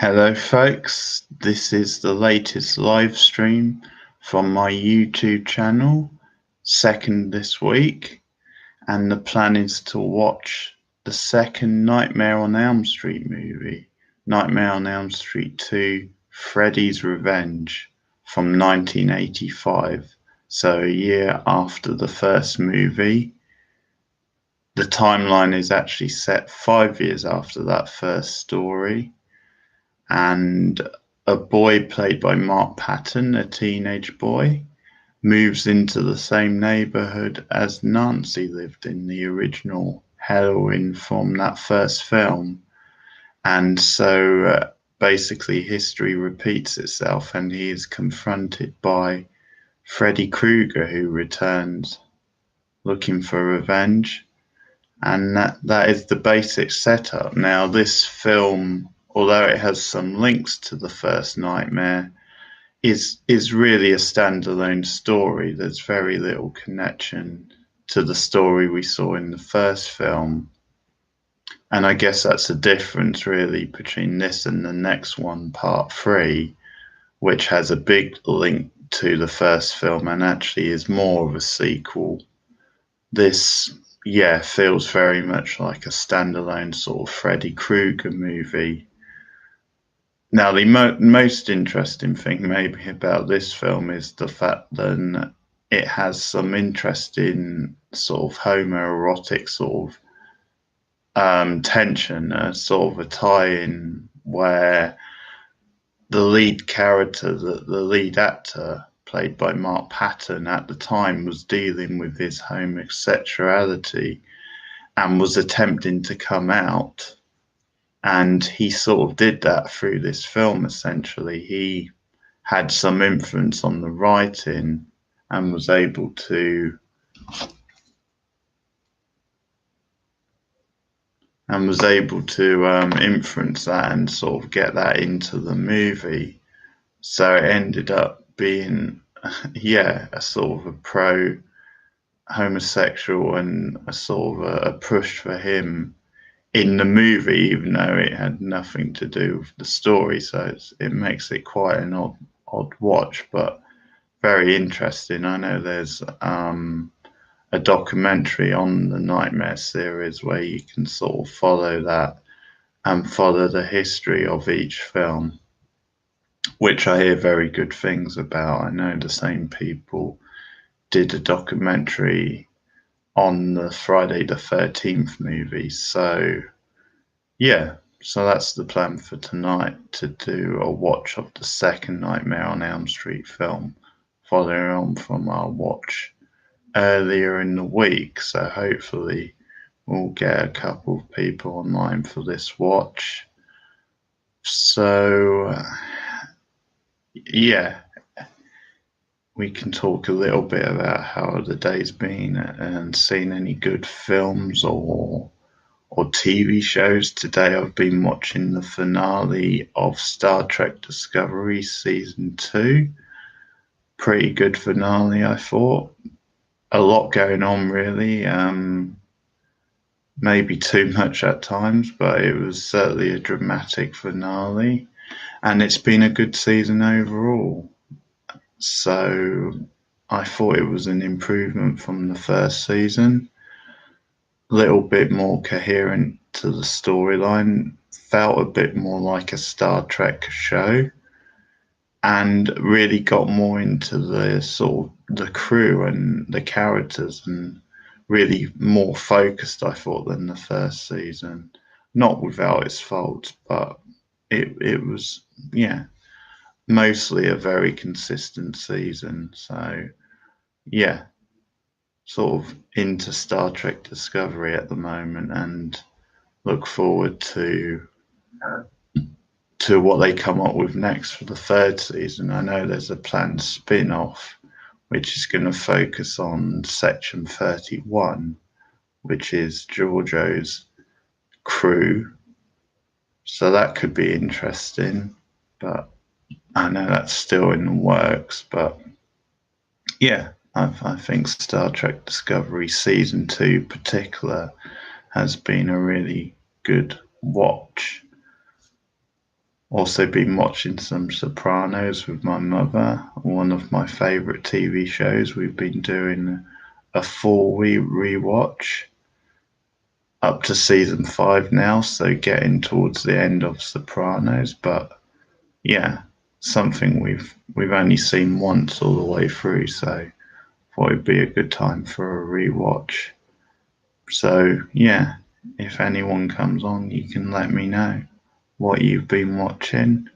Hello, folks. This is the latest live stream from my YouTube channel, second this week, and the plan is to watch the second Nightmare on Elm Street movie, Nightmare on Elm Street 2: Freddy's Revenge, from 1985, so a year after the first movie. The timeline is actually set 5 years after that first story. And a boy played by Mark Patton, a teenage boy, moves into the same neighborhood as Nancy lived in, the original heroine from that first film. And so basically history repeats itself, and he is confronted by Freddy Krueger, who returns looking for revenge. And that is the basic setup. Now, this film, although it has some links to the first Nightmare, is really a standalone story. There's very little connection to the story we saw in the first film. And I guess that's the difference really between this and the next one, Part 3, which has a big link to the first film and actually is more of a sequel. This feels very much like a standalone sort of Freddy Krueger movie. Now, the most interesting thing maybe about this film is the fact that it has some interesting sort of homoerotic sort of tension, sort of a tie-in where the lead character, the lead actor, played by Mark Patton at the time, was dealing with his homosexuality and was attempting to come out. And he sort of did that through this film, essentially. He had some influence on the writing and was able to influence that and sort of get that into the movie. So it ended up being a sort of a pro homosexual and a sort of a push for him in the movie, even though it had nothing to do with the story. So it makes it quite an odd watch, but very interesting. I know there's a documentary on the Nightmare series where you can sort of follow that and follow the history of each film, which I hear very good things about. I know the same people did a documentary on the Friday the 13th movie. So that's the plan for tonight, to do a watch of the second Nightmare on Elm Street film, following on from our watch earlier in the week. So hopefully we'll get a couple of people online for this watch. So we can talk a little bit about how the day's been and seen any good films or TV shows. Today I've been watching the finale of Star Trek Discovery Season 2. Pretty good finale, I thought. A lot going on, really. Maybe too much at times, but it was certainly a dramatic finale. And it's been a good season overall. So I thought it was an improvement from the first season. A little bit more coherent to the storyline, felt a bit more like a Star Trek show, and really got more into the sort of the crew and the characters, and really more focused, I thought, than the first season. Not without its faults, but it was mostly a very consistent season. So sort of into Star Trek Discovery at the moment, and look forward to what they come up with next for the third season. I know there's a planned spin-off which is going to focus on Section 31, which is Georgiou's crew. So that could be interesting, but I know that's still in the works. But I think Star Trek Discovery Season 2 in particular has been a really good watch. Also been watching some Sopranos with my mother, one of my favourite TV shows. We've been doing a full rewatch up to season 5 now, so getting towards the end of Sopranos. But yeah, something we've only seen once all the way through, so thought it'd be a good time for a rewatch. So yeah, if anyone comes on, you can let me know what you've been watching.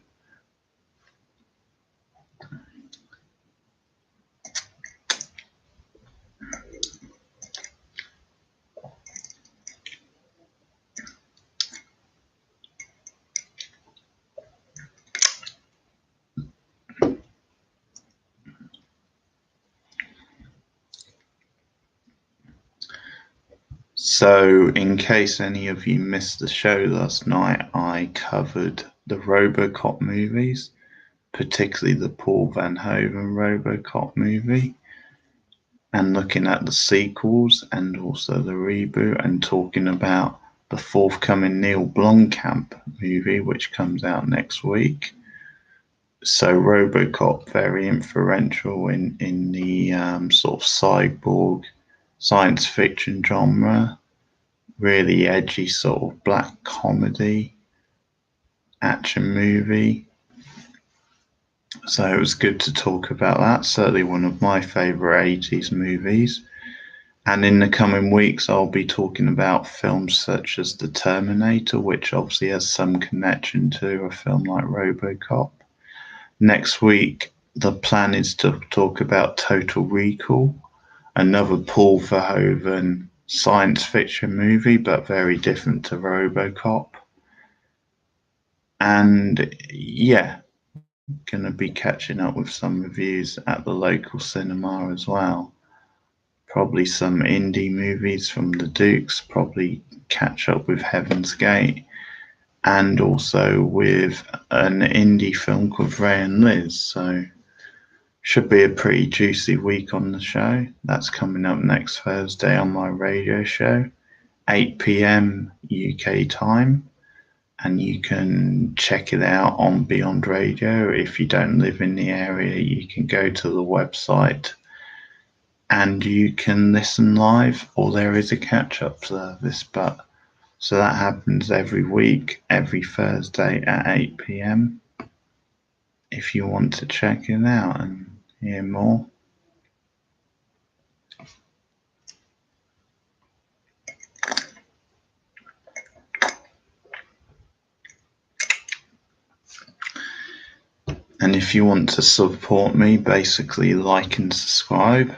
So, in case any of you missed the show last night, I covered the RoboCop movies, particularly the Paul Verhoeven RoboCop movie, and looking at the sequels and also the reboot, and talking about the forthcoming Neil Blomkamp movie, which comes out next week. So, RoboCop, very influential in the sort of cyborg science fiction genre. Really edgy sort of black comedy action movie. So it was good to talk about that. Certainly one of my favourite 80s movies. And in the coming weeks, I'll be talking about films such as The Terminator, which obviously has some connection to a film like RoboCop. Next week, the plan is to talk about Total Recall, another Paul Verhoeven science fiction movie, but very different to RoboCop. And yeah, gonna be catching up with some reviews at the local cinema as well. Probably some indie movies from the Dukes, probably catch up with Heaven's Gate, and also with an indie film called Ray and Liz. So should be a pretty juicy week on the show. That's coming up next Thursday on my radio show, 8 p.m. UK time. And you can check it out on Beyond Radio. If you don't live in the area, you can go to the website and you can listen live, or there is a catch-up service. But so that happens every week, every Thursday at 8 p.m. if you want to check it out and hear more. And if you want to support me, basically like and subscribe.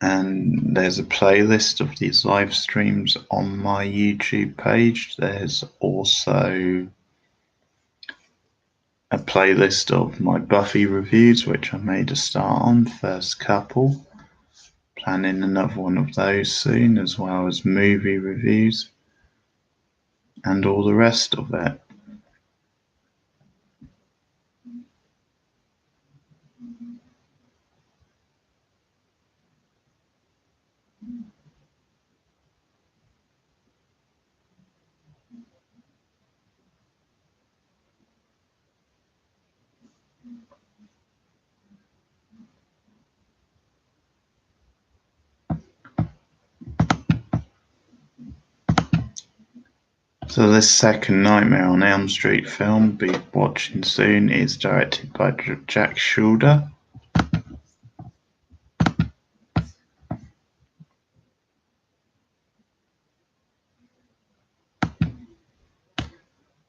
And there's a playlist of these live streams on my YouTube page. There's also a playlist of my Buffy reviews, which I made a start on, first couple. Planning another one of those soon, as well as movie reviews and all the rest of it. So this second Nightmare on Elm Street film, be watching soon, is directed by Jack Schuldiner.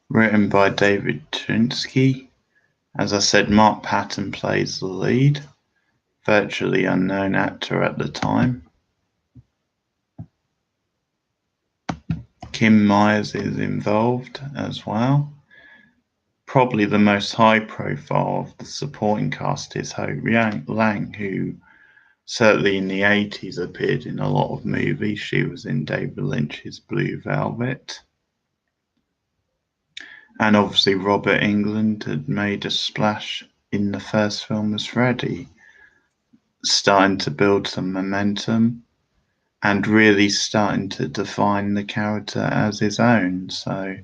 Written by David Tunsky. As I said, Mark Patton plays the lead, virtually unknown actor at the time. Kim Myers is involved as well. Probably the most high profile of the supporting cast is Hope Lang, who certainly in the 80s appeared in a lot of movies. She was in David Lynch's Blue Velvet. And obviously Robert Englund had made a splash in the first film as Freddy, starting to build some momentum and really starting to define the character as his own. So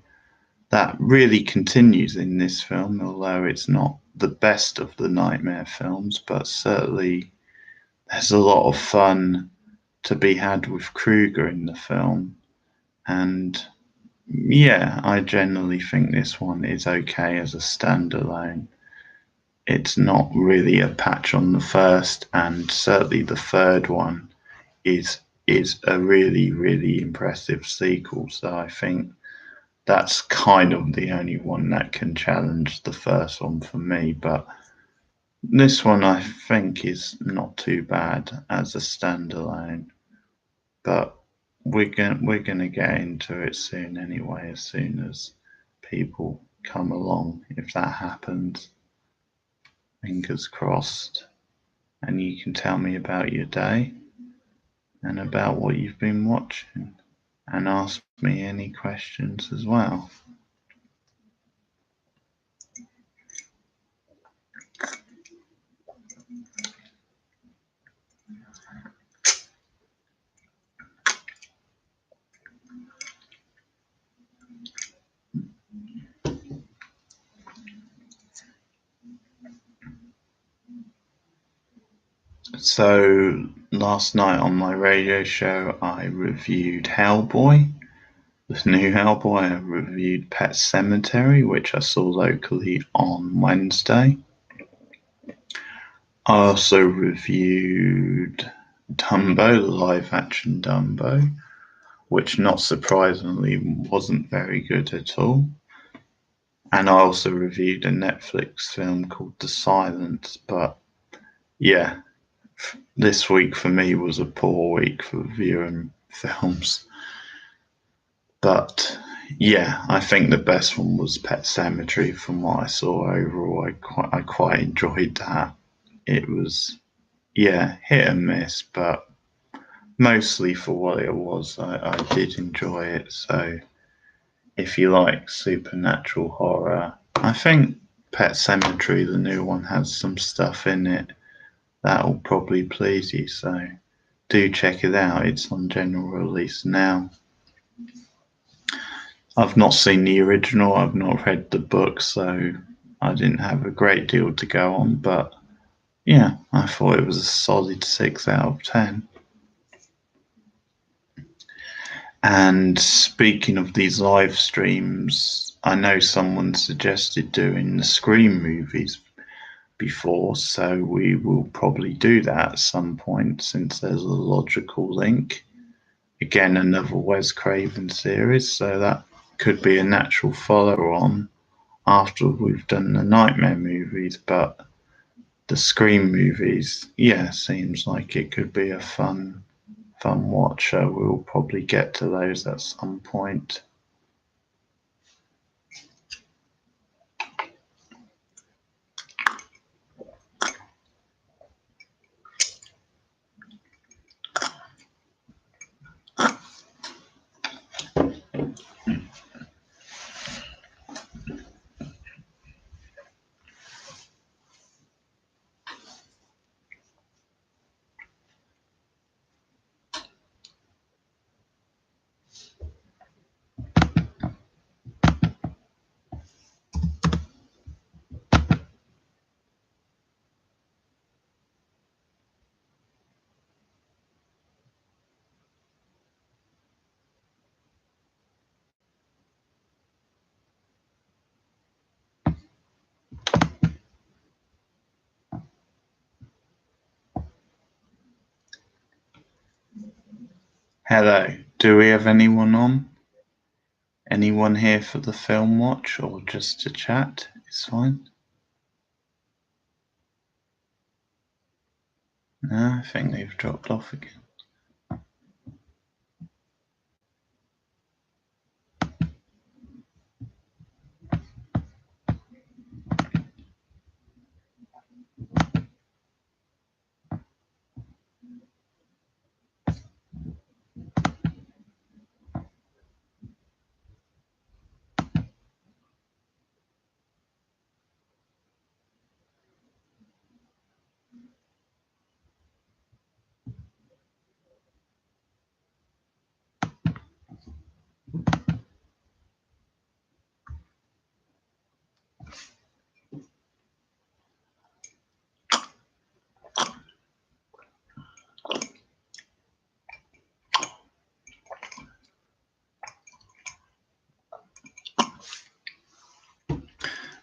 that really continues in this film, although it's not the best of the Nightmare films, but certainly there's a lot of fun to be had with Krueger in the film. And yeah, I generally think this one is okay as a standalone. It's not really a patch on the first, and certainly the third one is a really impressive sequel. So I think that's kind of the only one that can challenge the first one for me. But this one I think is not too bad as a standalone. But we're gonna get into it soon anyway, as soon as people come along, if that happens. Fingers crossed. And you can tell me about your day and about what you've been watching and ask me any questions as well. So last night on my radio show, I reviewed Hellboy, the new Hellboy. I reviewed Pet Sematary, which I saw locally on Wednesday. I also reviewed Dumbo, the live action Dumbo, which not surprisingly wasn't very good at all. And I also reviewed a Netflix film called The Silence. But yeah, this week for me was a poor week for viewing films. But yeah, I think the best one was Pet Sematary. From what I saw overall, I quite enjoyed that. It was, yeah, hit and miss, but mostly for what it was, I did enjoy it. So if you like supernatural horror, I think Pet Sematary, the new one, has some stuff in it that will probably please you. So do check it out. It's on general release now. I've not seen the original, I've not read the book, so I didn't have a great deal to go on, but yeah, I thought it was a solid 6 out of 10. And speaking of these live streams, I know someone suggested doing the Scream movies before, so we will probably do that at some point since there's a logical link. Again, another Wes Craven series, so that could be a natural follow on after we've done the Nightmare movies. But the Scream movies, yeah, seems like it could be a fun watch. So we'll probably get to those at some point. Hello, do we have anyone on? Anyone here for the film watch or just to chat? It's fine. No, I think they've dropped off again.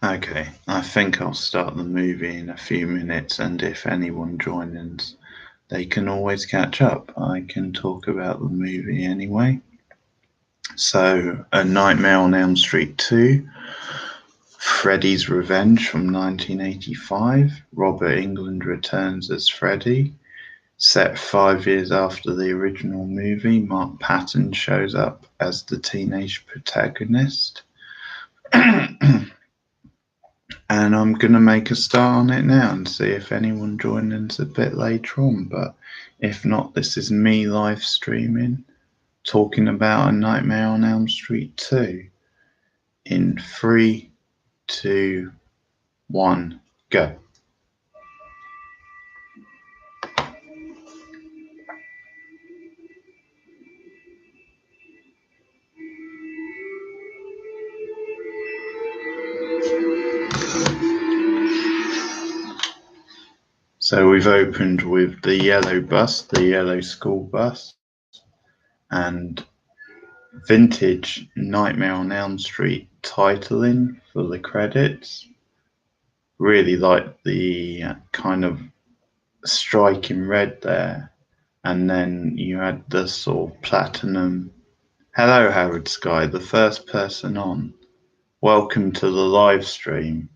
Okay, I think I'll start the movie in a few minutes, and if anyone joins, they can always catch up. I can talk about the movie anyway. So, A Nightmare on Elm Street 2, Freddy's Revenge from 1985. Robert Englund returns as Freddy. Set 5 years after the original movie, Mark Patton shows up as the teenage protagonist. And I'm going to make a start on it now and see if anyone joins a bit later on. But if not, this is me live streaming, talking about A Nightmare on Elm Street 2. In 3, 2, 1, go. So we've opened with the yellow bus, the yellow school bus, and vintage Nightmare on Elm Street titling for the credits. Really like the kind of striking red there. And then you had the sort of platinum. Hello, Howard Sky, the first person on. Welcome to the live stream.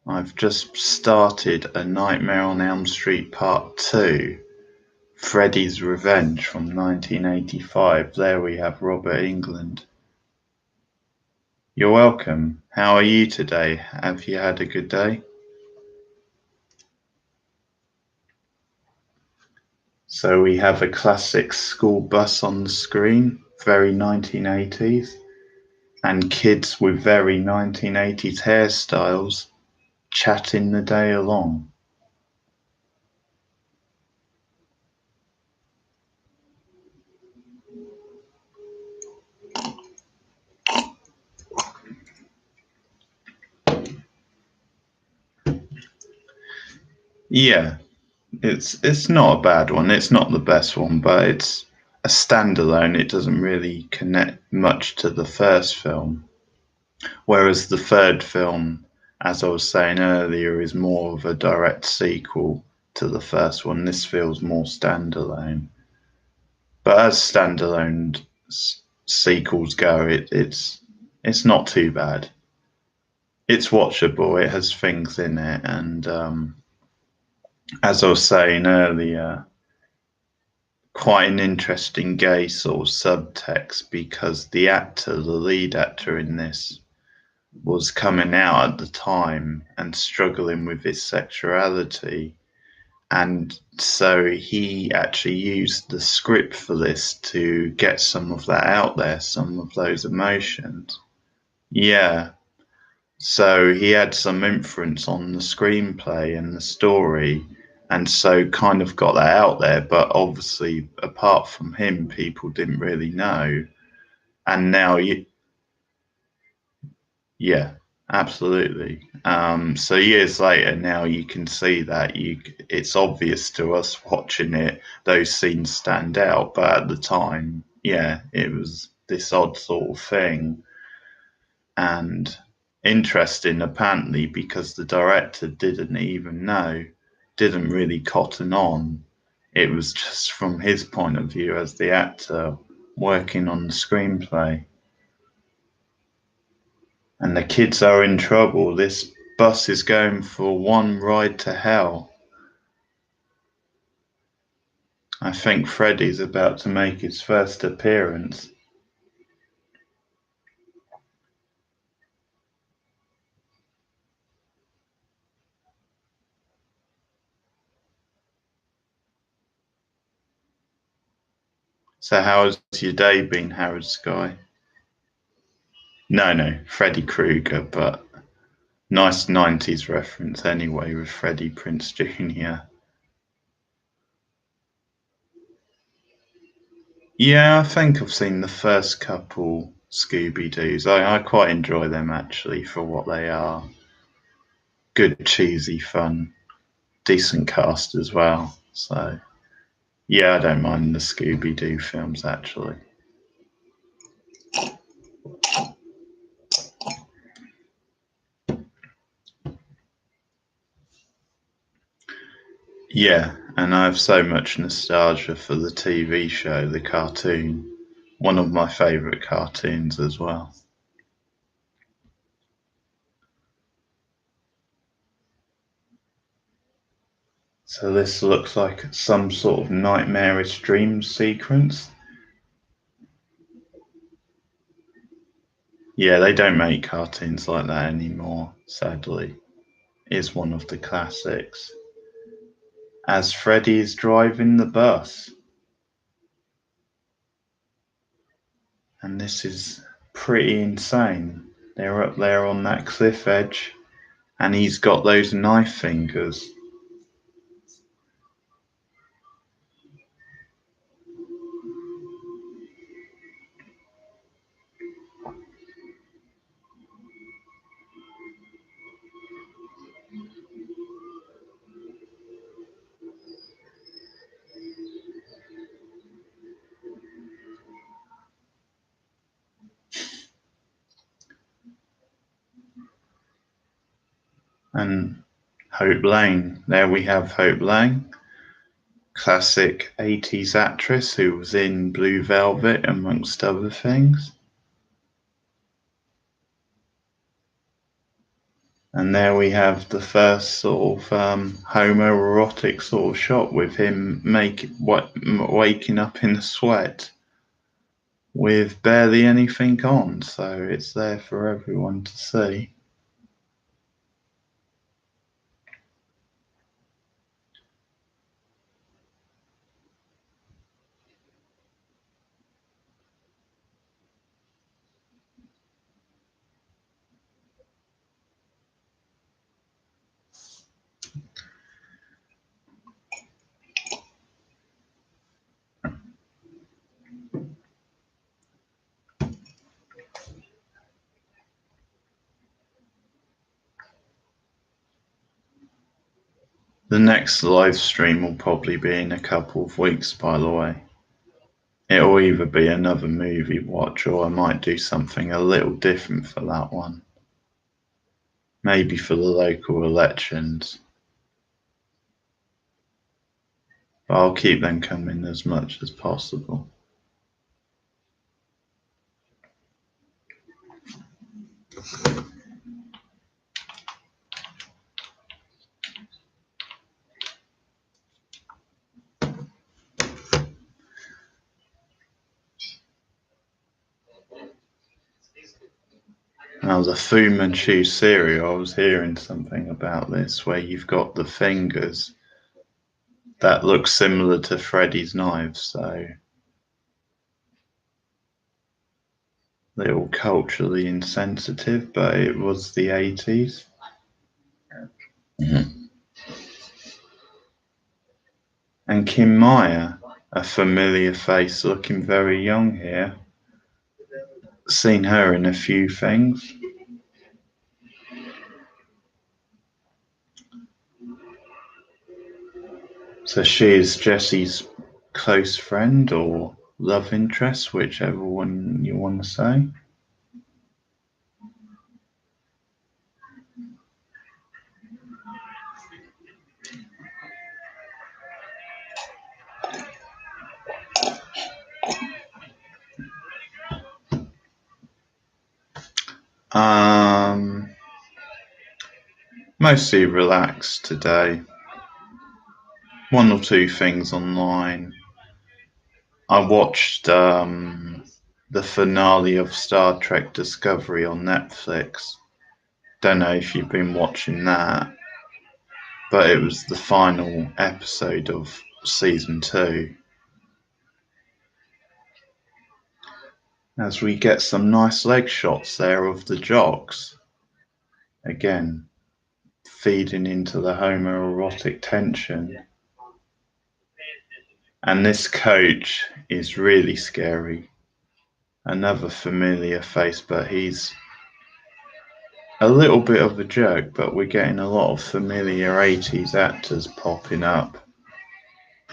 I've just started A Nightmare on Elm Street Part 2, Freddy's Revenge from 1985. There we have Robert Englund. You're welcome. How are you today? Have you had a good day? So we have a classic school bus on the screen, very 1980s, and kids with very 1980s hairstyles chatting the day along. Yeah, it's not a bad one. It's not the best one, but it's a standalone. It doesn't really connect much to the first film. Whereas the third film, as I was saying earlier, is more of a direct sequel to the first one. This feels more standalone. But as standalone sequels go, it's not too bad. It's watchable. It has things in it, and as I was saying earlier, quite an interesting gay sort of subtext because the actor, the lead actor in this, was coming out at the time and struggling with his sexuality. And so he actually used the script for this to get some of that out there, some of those emotions. Yeah. So he had some influence on the screenplay and the story, and so kind of got that out there. But obviously, apart from him, people didn't really know. And now you, yeah, absolutely. So years later, now you can see that it's obvious to us watching it, those scenes stand out. But at the time, yeah, it was this odd sort of thing. And interesting, apparently, because the director didn't even know, didn't really cotton on. It was just from his point of view as the actor working on the screenplay. And the kids are in trouble. This bus is going for one ride to hell. I think Freddy's about to make his first appearance. So how's your day been, Howard Sky? No, Freddy Krueger, but nice 90s reference anyway with Freddie Prinze Jr. Yeah, I think I've seen the first couple Scooby-Doos. I quite enjoy them actually for what they are. Good, cheesy fun, decent cast as well. So, yeah, I don't mind the Scooby-Doo films actually. Yeah, and I have so much nostalgia for the TV show, the cartoon. One of my favourite cartoons as well. So this looks like some sort of nightmarish dream sequence. Yeah, they don't make cartoons like that anymore, sadly. It's one of the classics. As Freddy is driving the bus. And this is pretty insane. They're up there on that cliff edge, and he's got those knife fingers. And Hope Lane. There we have Hope Lane, classic 80s actress who was in Blue Velvet, amongst other things. And there we have the first sort of homoerotic sort of shot with him waking up in a sweat with barely anything on. So it's there for everyone to see. The next live stream will probably be in a couple of weeks, by the way. It'll either be another movie watch or I might do something a little different for that one. Maybe for the local elections. But I'll keep them coming as much as possible. Now, the Fu Manchu cereal, I was hearing something about this where you've got the fingers that look similar to Freddy's knives, so they're all culturally insensitive, but it was the 80s. Mm-hmm. And Kim Meyer, a familiar face looking very young here. Seen her in a few things. So she is Jesse's close friend or love interest, whichever one you want to say. Mostly relaxed today. One or two things online. I watched the finale of Star Trek Discovery on Netflix. Don't know if you've been watching that, but it was the final episode of season 2. As we get some nice leg shots there of the jocks. Again, feeding into the homoerotic tension. And this coach is really scary. Another familiar face, but he's a little bit of a joke, but we're getting a lot of familiar 80s actors popping up.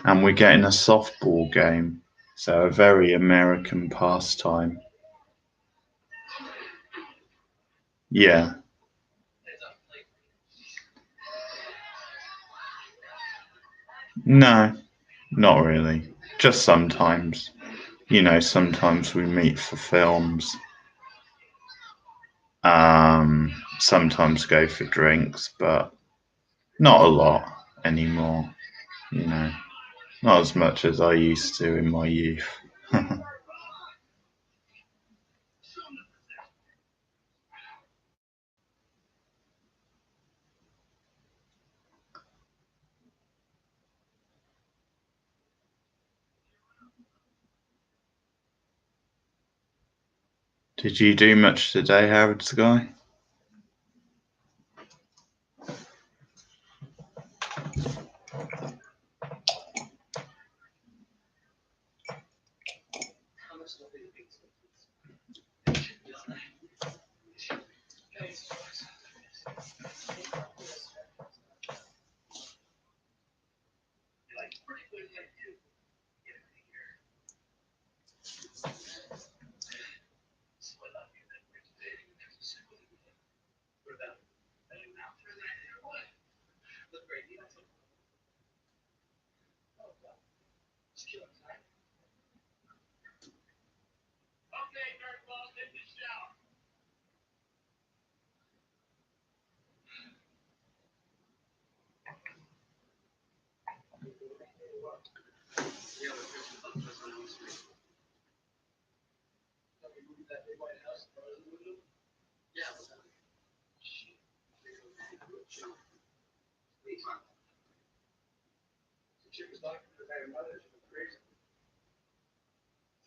And we're getting a softball game, so a very American pastime. Yeah. No, not really. Just sometimes. Sometimes we meet for films. Sometimes go for drinks, but not a lot anymore. You know, not as much as I used to in my youth. Did you do much today, Howard Sky?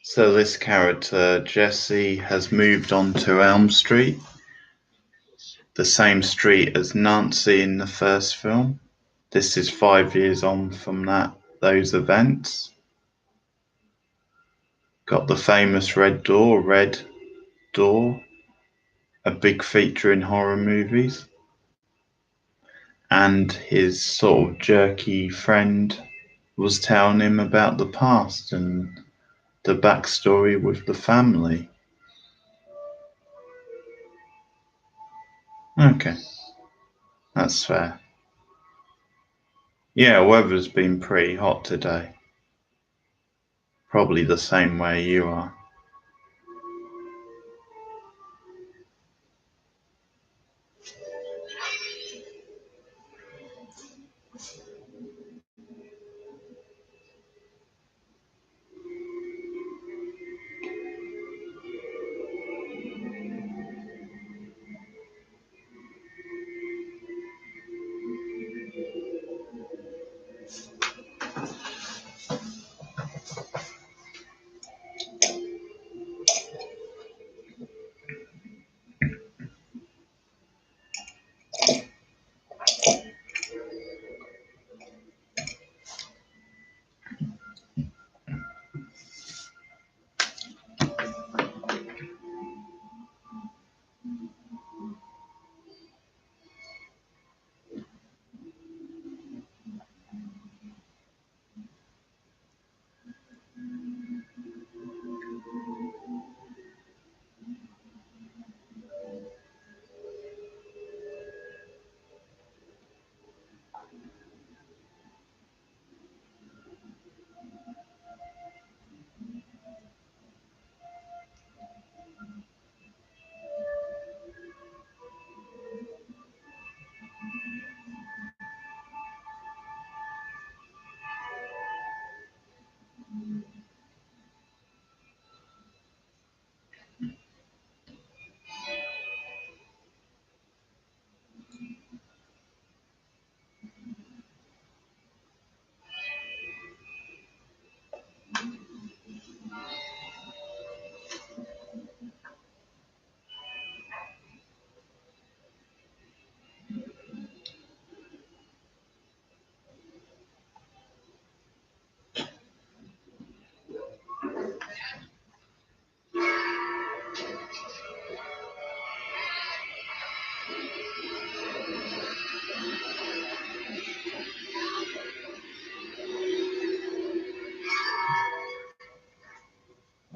So this character, Jesse, has moved on to Elm Street, the same street as Nancy in the first film. This is 5 years on from those events. Got the famous red door, a big feature in horror movies, and his sort of jerky friend was telling him about the past and the backstory with the family. Okay, that's fair. Yeah, weather's been pretty hot today. Probably the same way you are.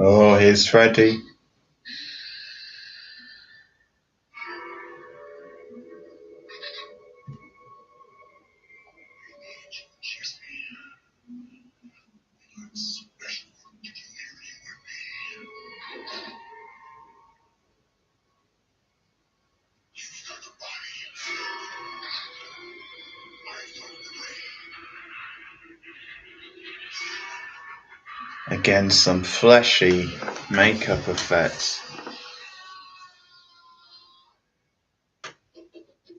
Oh, here's Freddy. Again, some fleshy makeup effects.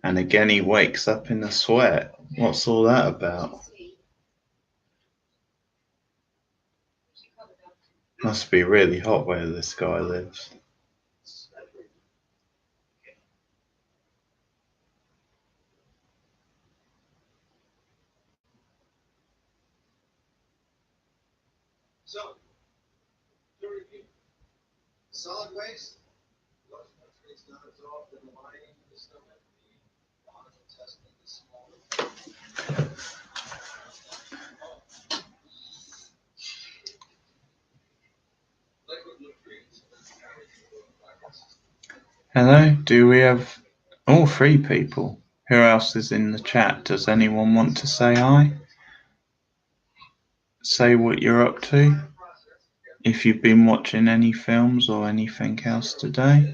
And again, he wakes up in a sweat. What's all that about? Must be really hot where this guy lives. So, to review, solid waste, most countries not absorbed in the lining of the stomach, the large intestine is smaller. Liquid nutrients carried through the body. Hello, do we have all three people? Who else is in the chat? Does anyone want to say hi? Say what you're up to. If you've been watching any films or anything else today.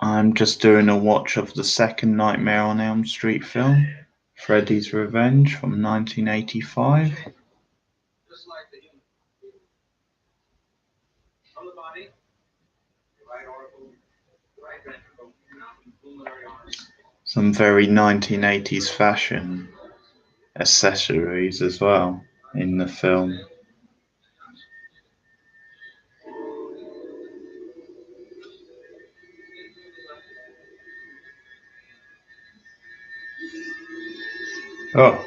I'm just doing a watch of the second Nightmare on Elm Street film, Freddy's Revenge from 1985. Just like the human. From the body, the right auricle, the right ventricle, and pulmonary arteries. Some very 1980s fashion accessories as well in the film. Oh.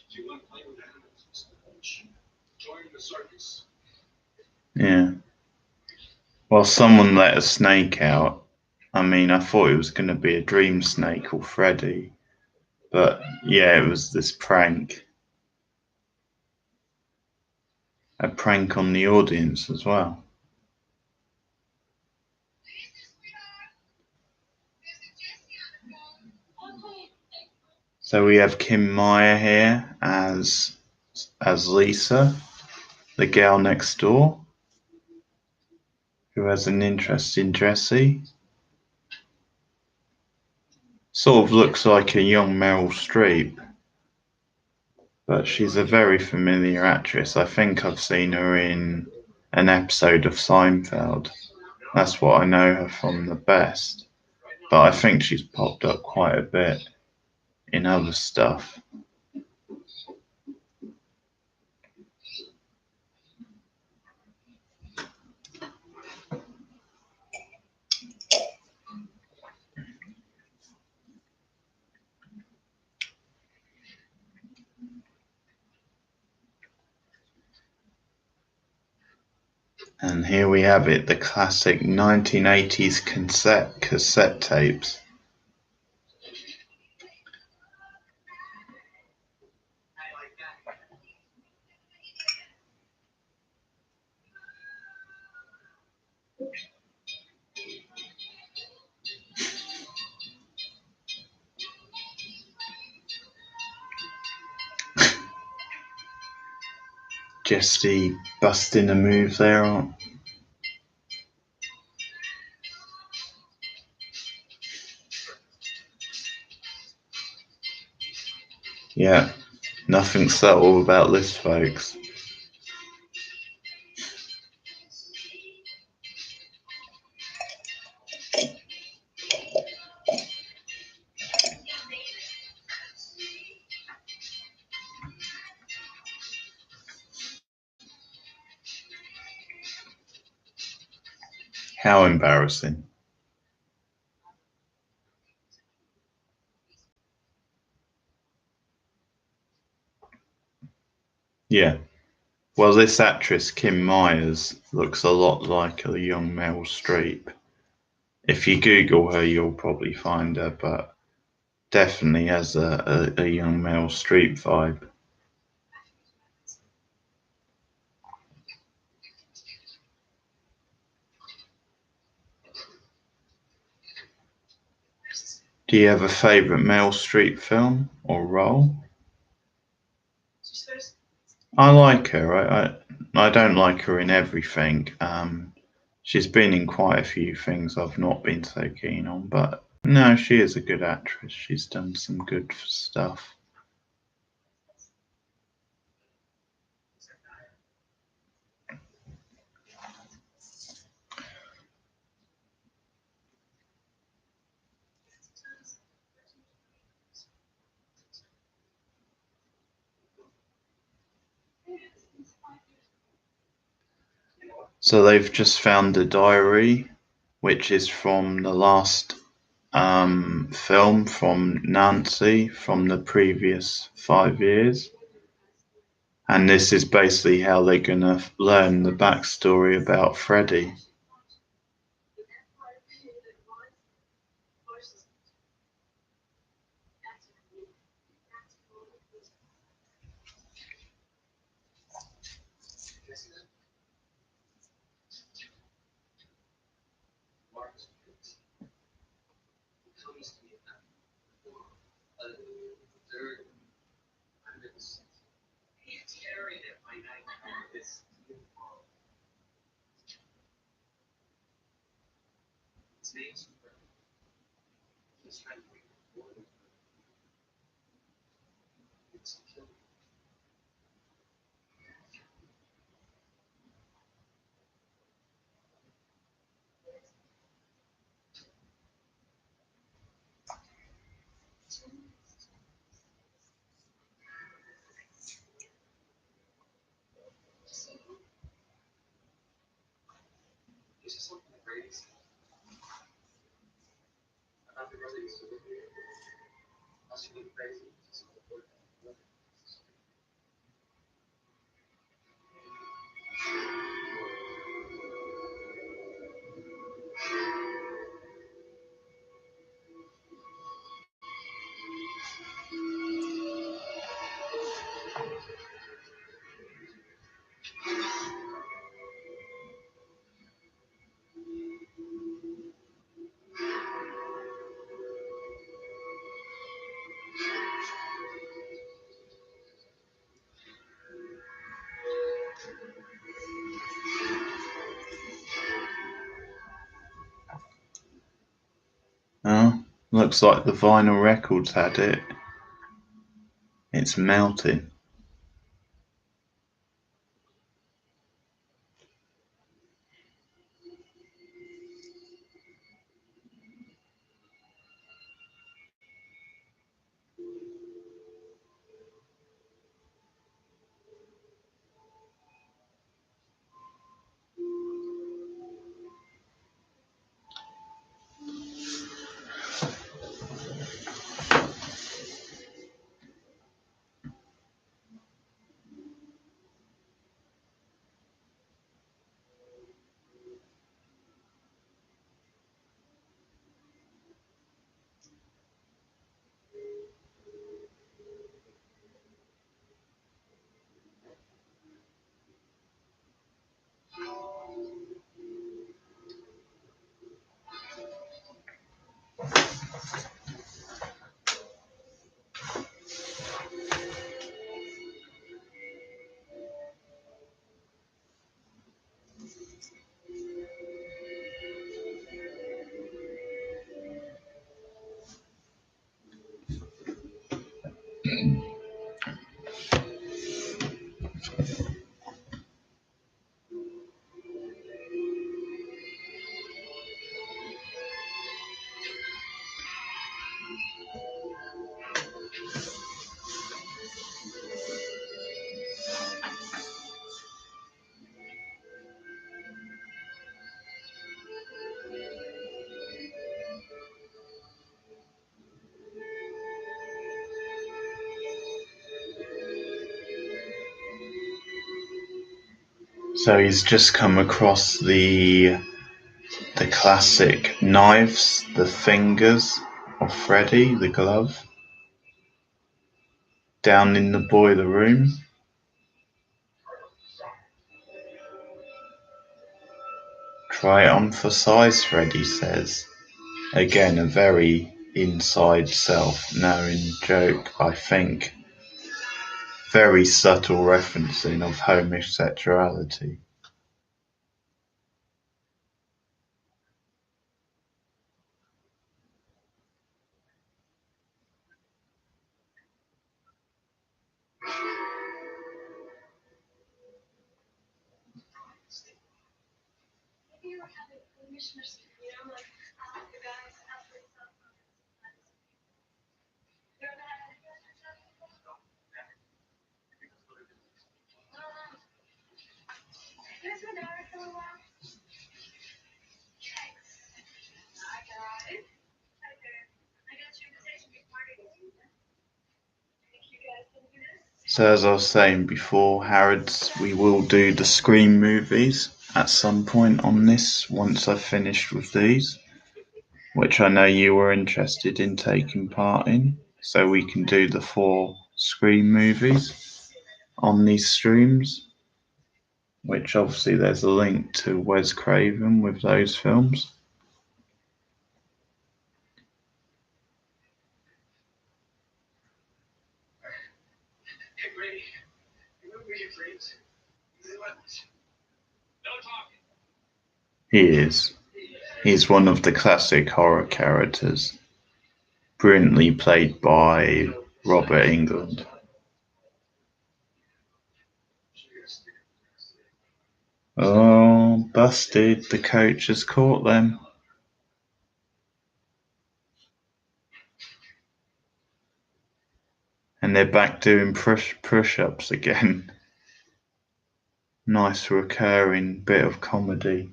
She went play with animals instead of joining the circus. Yeah. Well, someone let a snake out. I mean, I thought it was going to be a dream snake or Freddy. But yeah, it was this prank. A prank on the audience as well. So we have Kim Meyer here as Lisa, the girl next door, who has an interest in Jessie. Sort of looks like a young Meryl Streep, but she's a very familiar actress. I think I've seen her in an episode of Seinfeld. That's what I know her from the best. But I think she's popped up quite a bit in other stuff. And here we have it, the classic 1980s cassette tapes. Jessie busting a move there. Yeah, nothing subtle about this, folks. How embarrassing. Yeah. Well, this actress, Kim Myers, looks a lot like a young Meryl Streep. If you Google her, you'll probably find her, but definitely has a young Meryl Streep vibe. Do you have a favourite Meryl Streep film or role? I like her. I don't like her in everything. She's been in quite a few things I've not been so keen on, but no, she is a good actress. She's done some good stuff. So they've just found a diary, which is from the last film from Nancy from the previous 5 years. And this is basically how they're going to learn the backstory about Freddie. Oh, looks like the vinyl records had it. It's melted. So he's just come across the classic knives, the fingers of Freddie, the glove, down in the boiler room. Try it on for size, Freddie says. Again, a very inside self-knowing joke, I think. Very subtle referencing of homosexuality. So as I was saying before, Harrods, we will do the Scream movies at some point on this once I've finished with these, which I know you were interested in taking part in. So we can do the 4 Scream movies on these streams, which obviously there's a link to Wes Craven with those films. Hey, Brady, you remember your dreams? No talking. He is. He's one of the classic horror characters, brilliantly played by Robert Englund. Oh, busted. The coach has caught them. And they're back doing push-ups again. Nice recurring bit of comedy.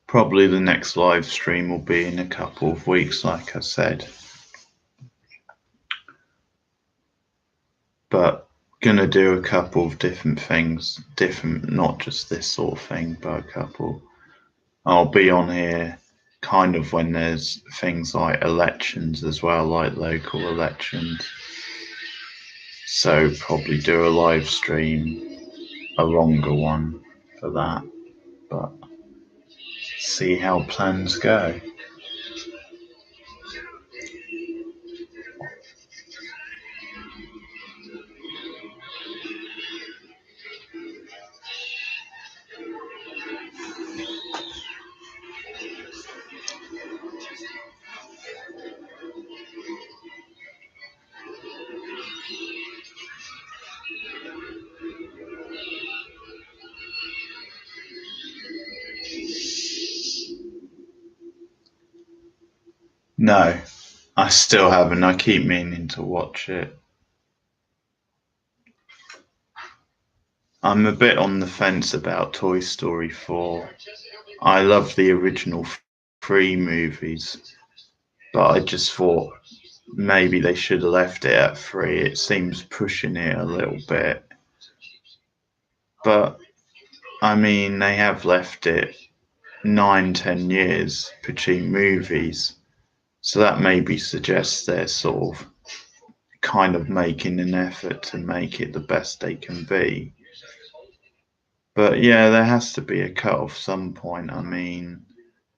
Probably the next live stream will be in a couple of weeks, like I said. But gonna do a couple of different things, not just this sort of thing, but a couple. I'll be on here kind of when there's things like elections as well, like local elections. So probably do a live stream, a longer one for that, but see how plans go. No, I still haven't. I keep meaning to watch it. I'm a bit on the fence about Toy Story 4. I love the original 3 movies, but I just thought maybe they should have left it at 3. It seems pushing it a little bit. But, I mean, they have left it 9-10 years between movies. So that maybe suggests they're sort of kind of making an effort to make it the best they can be. But yeah, there has to be a cut off some point. I mean,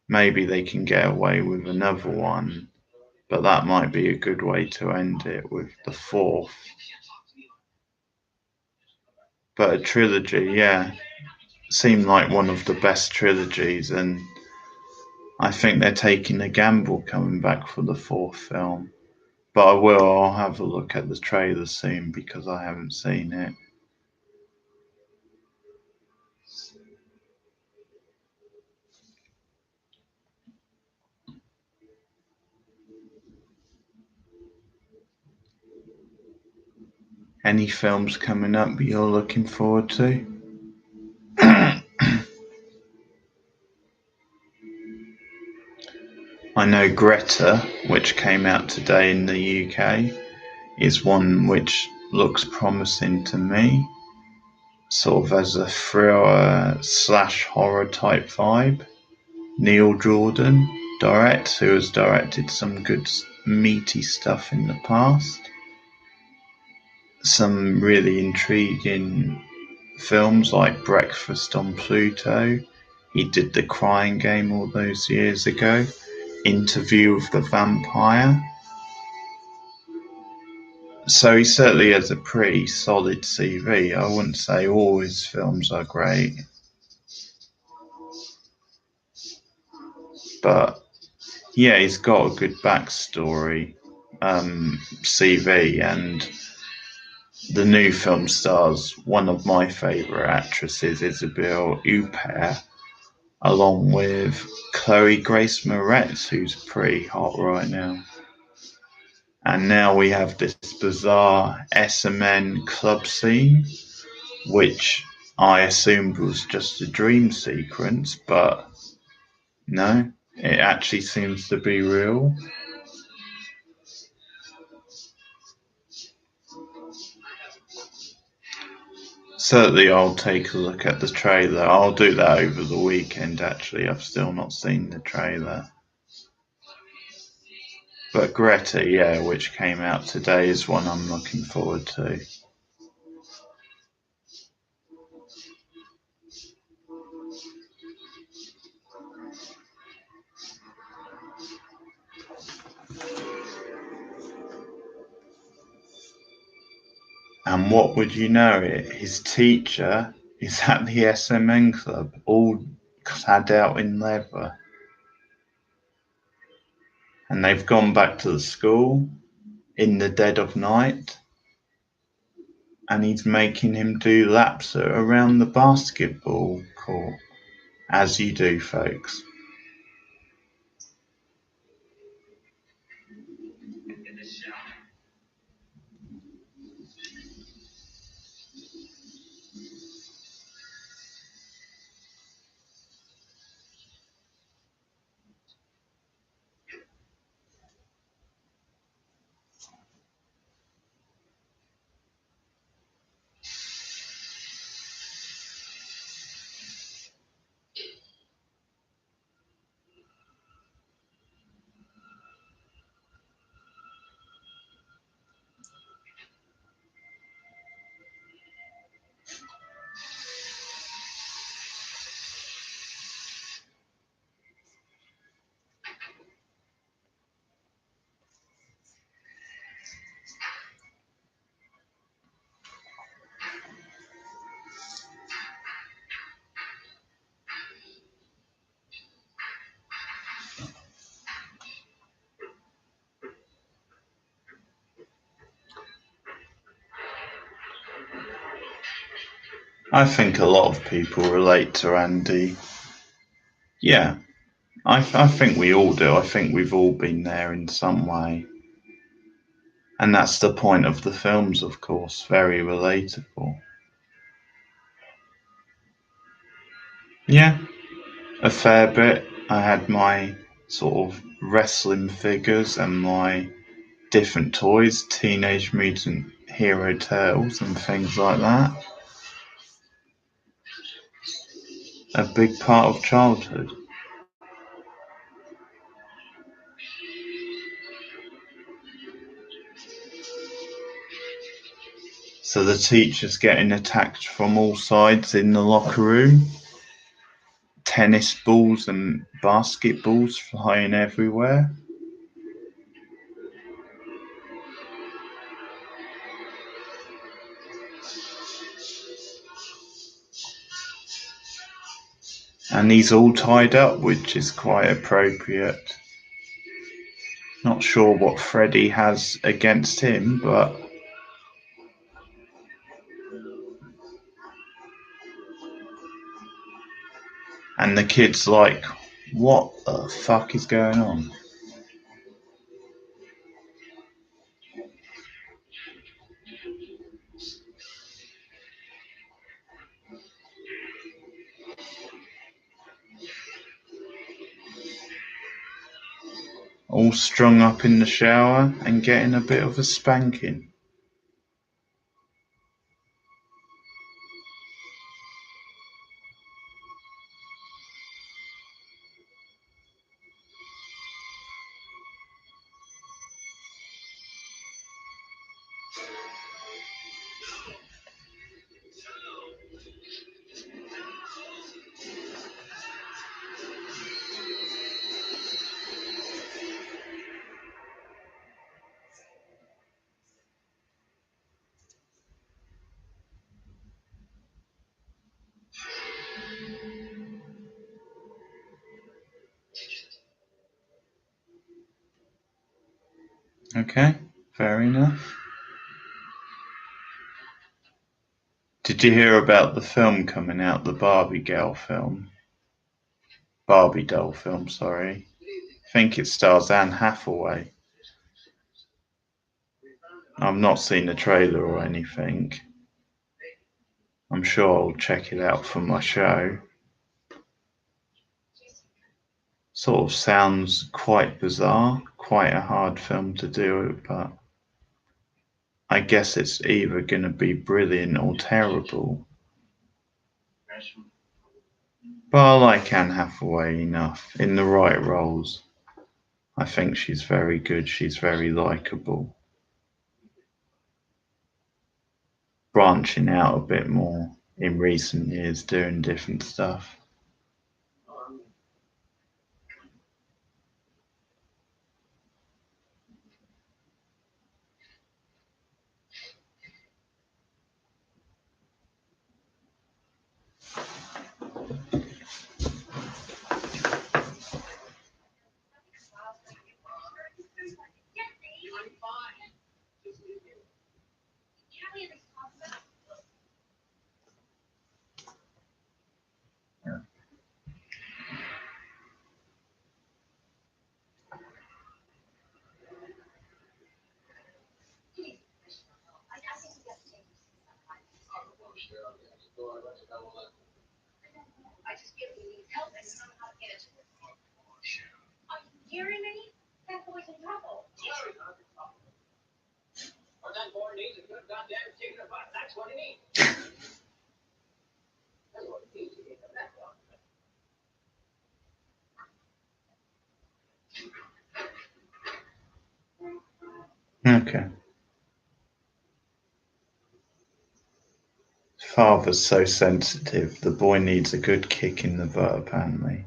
maybe they can get away with another one, but that might be a good way to end it with the 4th. But a trilogy, yeah, seemed like one of the best trilogies, and I think they're taking a gamble coming back for the 4th film. But I'll have a look at the trailer soon because I haven't seen it. Any films coming up you're looking forward to? I know Greta, which came out today in the UK, is one which looks promising to me, sort of as a thriller slash horror type vibe. Neil Jordan directs, who has directed some good meaty stuff in the past. Some really intriguing films like Breakfast on Pluto. He did The Crying Game all those years ago. Interview with the Vampire. So he certainly has a pretty solid CV. I wouldn't say all his films are great, but yeah, he's got a good backstory, CV, and the new film stars one of my favourite actresses, Isabelle Huppert, along with Chloe Grace Moretz, who's pretty hot right now. And now we have this bizarre SMN club scene, which I assumed was just a dream sequence, but no, it actually seems to be real. Certainly, I'll take a look at the trailer. I'll do that over the weekend, actually. I've still not seen the trailer. But Greta, yeah, which came out today, is one I'm looking forward to. And what would you know it? His teacher is at the SMN club, all clad out in leather. And they've gone back to the school in the dead of night. And he's making him do laps around the basketball court. As you do, folks. I think a lot of people relate to Andy. Yeah, I think we all do. I think we've all been there in some way. And that's the point of the films, of course, very relatable. Yeah, a fair bit. I had my sort of wrestling figures and my different toys, Teenage Mutant Hero Turtles and things like that. A big part of childhood. So the teacher's getting attacked from all sides in the locker room. Tennis balls and basketballs flying everywhere. And he's all tied up, which is quite appropriate. Not sure what Freddy has against him, but and the kid's like, what the fuck is going on? all strung up in the shower and getting a bit of a spanking. Okay, fair enough. Did you hear about the film coming out, the Barbie doll film, sorry. I think it stars Anne Hathaway. I've not seen the trailer or anything. I'm sure I'll check it out for my show. Sort of sounds quite bizarre, quite a hard film to do, but I guess it's either going to be brilliant or terrible. But I like Anne Hathaway enough in the right roles. I think she's very good. She's very likable. Branching out a bit more in recent years, doing different stuff. Okay. Father's so sensitive, the boy needs a good kick in the butt, apparently.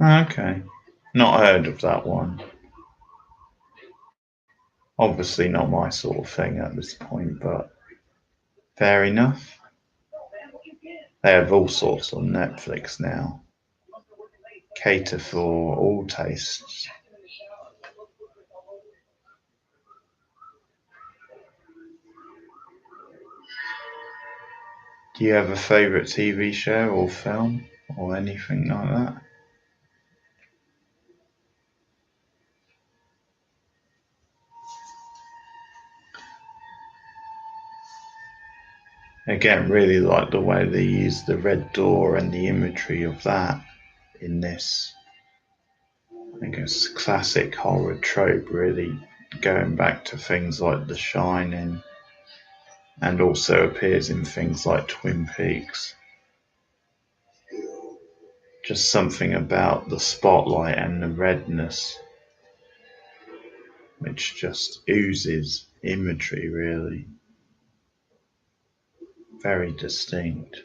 Okay. Not heard of that one. Obviously not my sort of thing at this point, but fair enough. They have all sorts on Netflix now. Cater for all tastes. Do you have a favourite TV show or film or anything like that? Again, really like the way they use the red door and the imagery of that in this. I think it's a classic horror trope, really, going back to things like The Shining, and also appears in things like Twin Peaks. Just something about the spotlight and the redness, which just oozes imagery, really. Very distinct.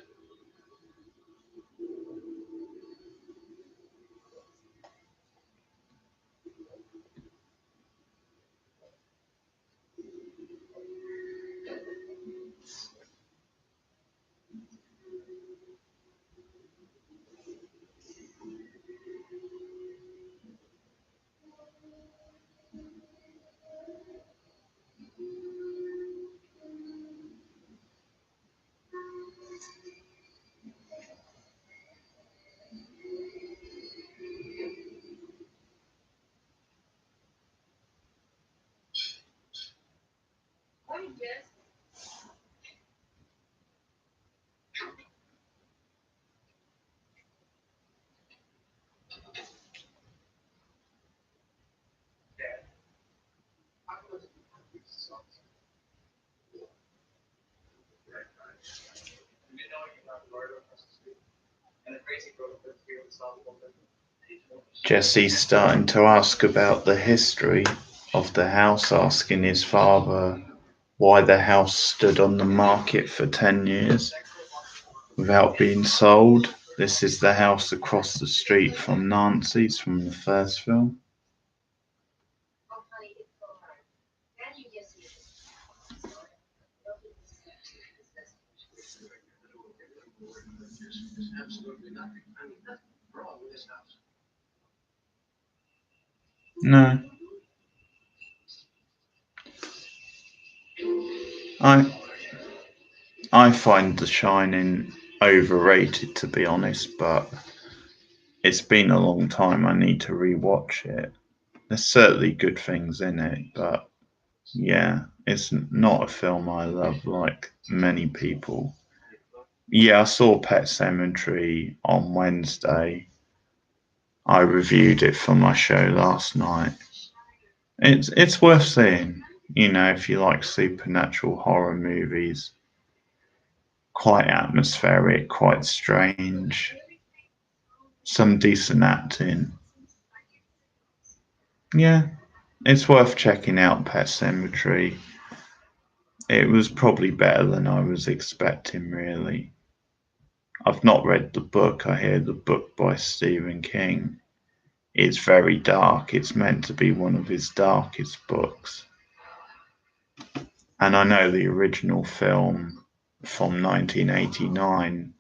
Jesse's starting to ask about the history of the house, asking his father why the house stood on the market for 10 years without being sold. This is the house across the street from Nancy's from the first film. Absolutely nothing. I mean, nothing wrong with this house. No. I find The Shining overrated, to be honest, but it's been a long time. I need to rewatch it. There's certainly good things in it, but yeah, it's not a film I love like many people. Yeah, I saw Pet Sematary on Wednesday. I reviewed it for my show last night. It's worth seeing, if you like supernatural horror movies. Quite atmospheric, quite strange, some decent acting. Yeah, it's worth checking out Pet Sematary. It was probably better than I was expecting, really. I've not read the book. I hear the book by Stephen King. It's very dark. It's meant to be one of his darkest books. And I know the original film from 1989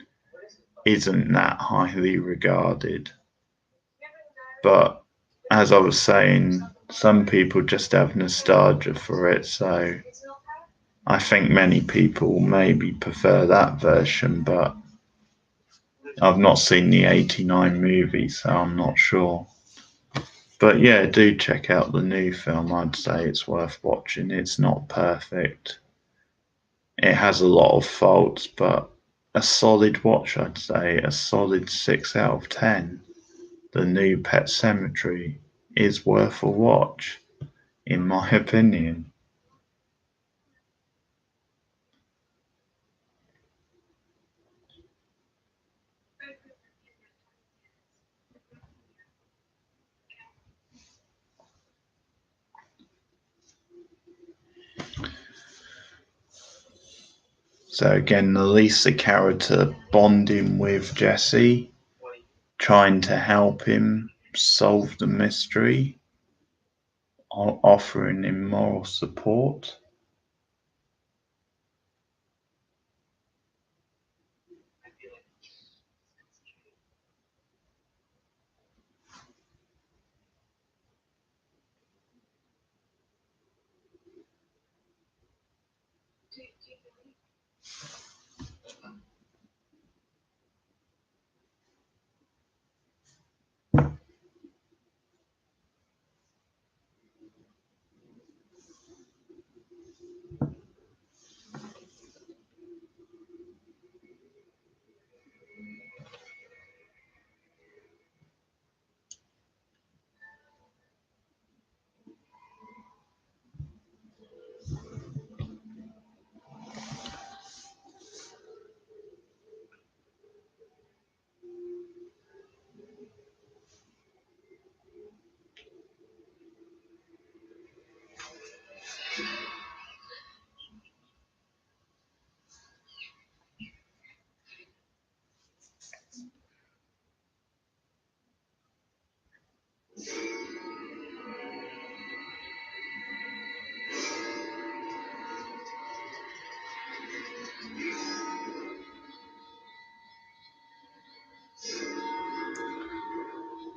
isn't that highly regarded. But as I was saying, some people just have nostalgia for it, so I think many people maybe prefer that version, but I've not seen the 89 movie, so I'm not sure. But yeah, do check out the new film. I'd say it's worth watching. It's not perfect. It has a lot of faults, but a solid watch, I'd say. A solid 6 out of 10. The new Pet Sematary is worth a watch, in my opinion. So again, the Lisa character bonding with Jesse, trying to help him solve the mystery, offering him moral support.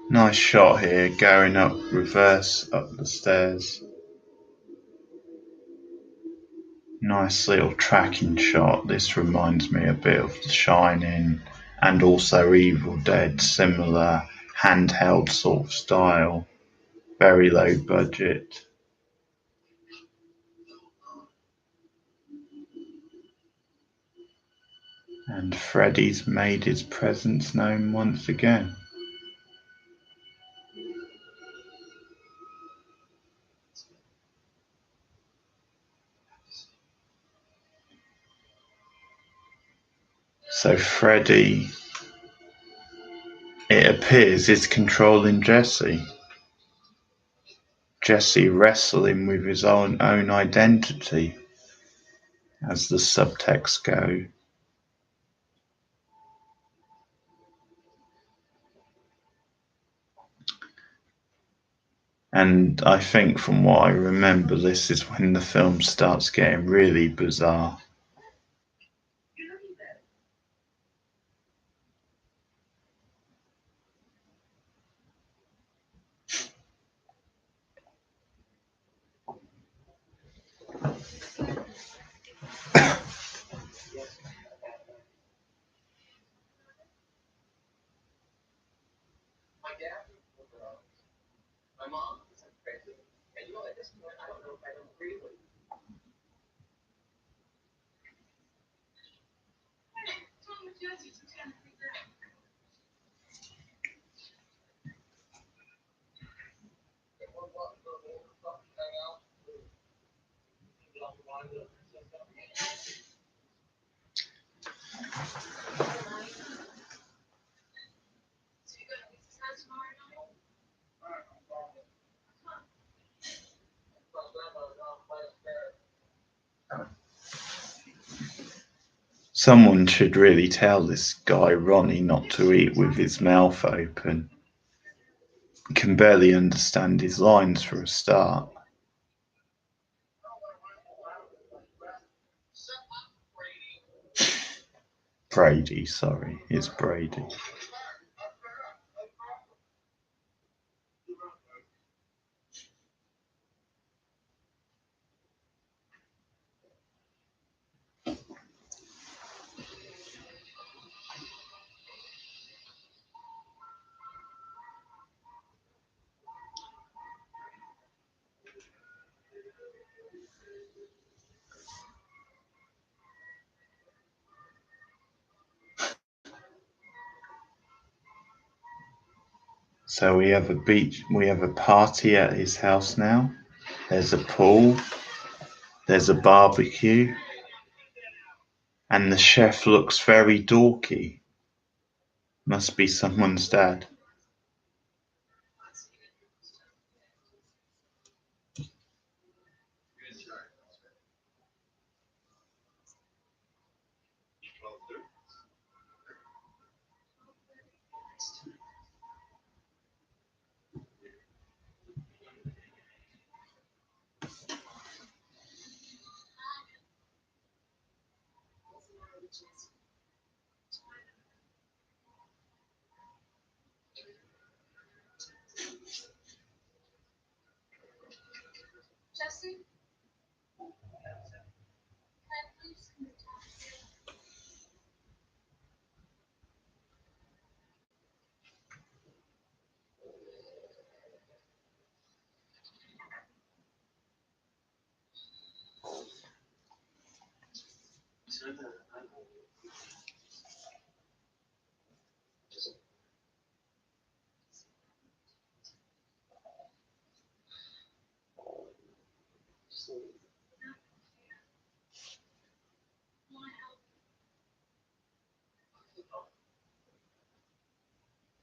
Nice shot here, going up reverse up the stairs. Nice little tracking shot. This reminds me a bit of The Shining and also Evil Dead, similar handheld sort of style, very low budget. And Freddy's made his presence known once again. So Freddy, it appears, is controlling Jesse. Jesse wrestling with his own identity, as the subtext go. And I think from what I remember, this is when the film starts getting really bizarre. My dad, my mom, and you know, at this point, I don't know if I don't agree with you. Someone should really tell this guy Ronnie not to eat with his mouth open. He can barely understand his lines for a start. Brady, sorry, it's Brady. So we have a party at his house now. There's a pool, there's a barbecue, and the chef looks very dorky. Must be someone's dad.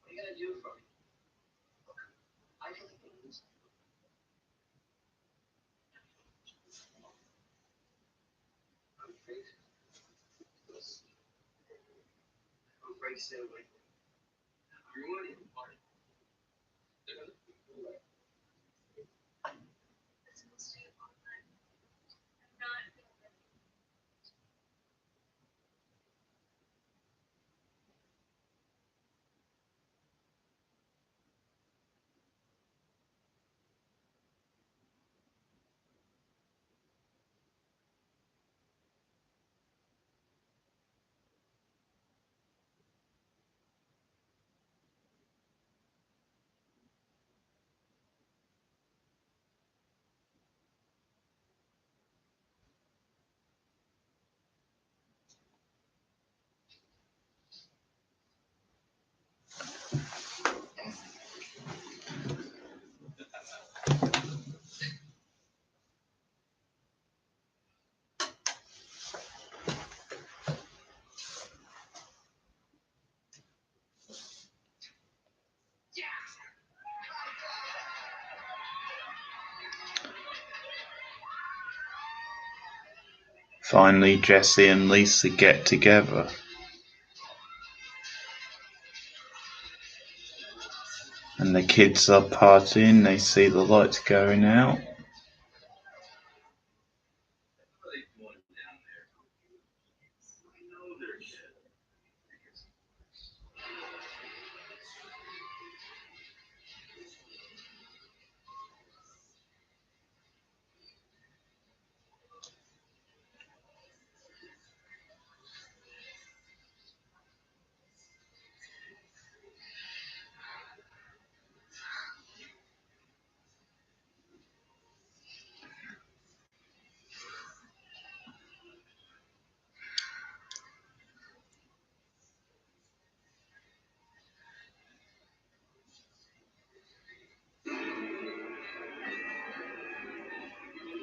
What are you gonna do for me? I don't think it is. I'm afraid. I'm afraid to stay away. You're winning. They're gonna be away. Finally, Jesse and Lisa get together. And the kids are partying, they see the lights going out.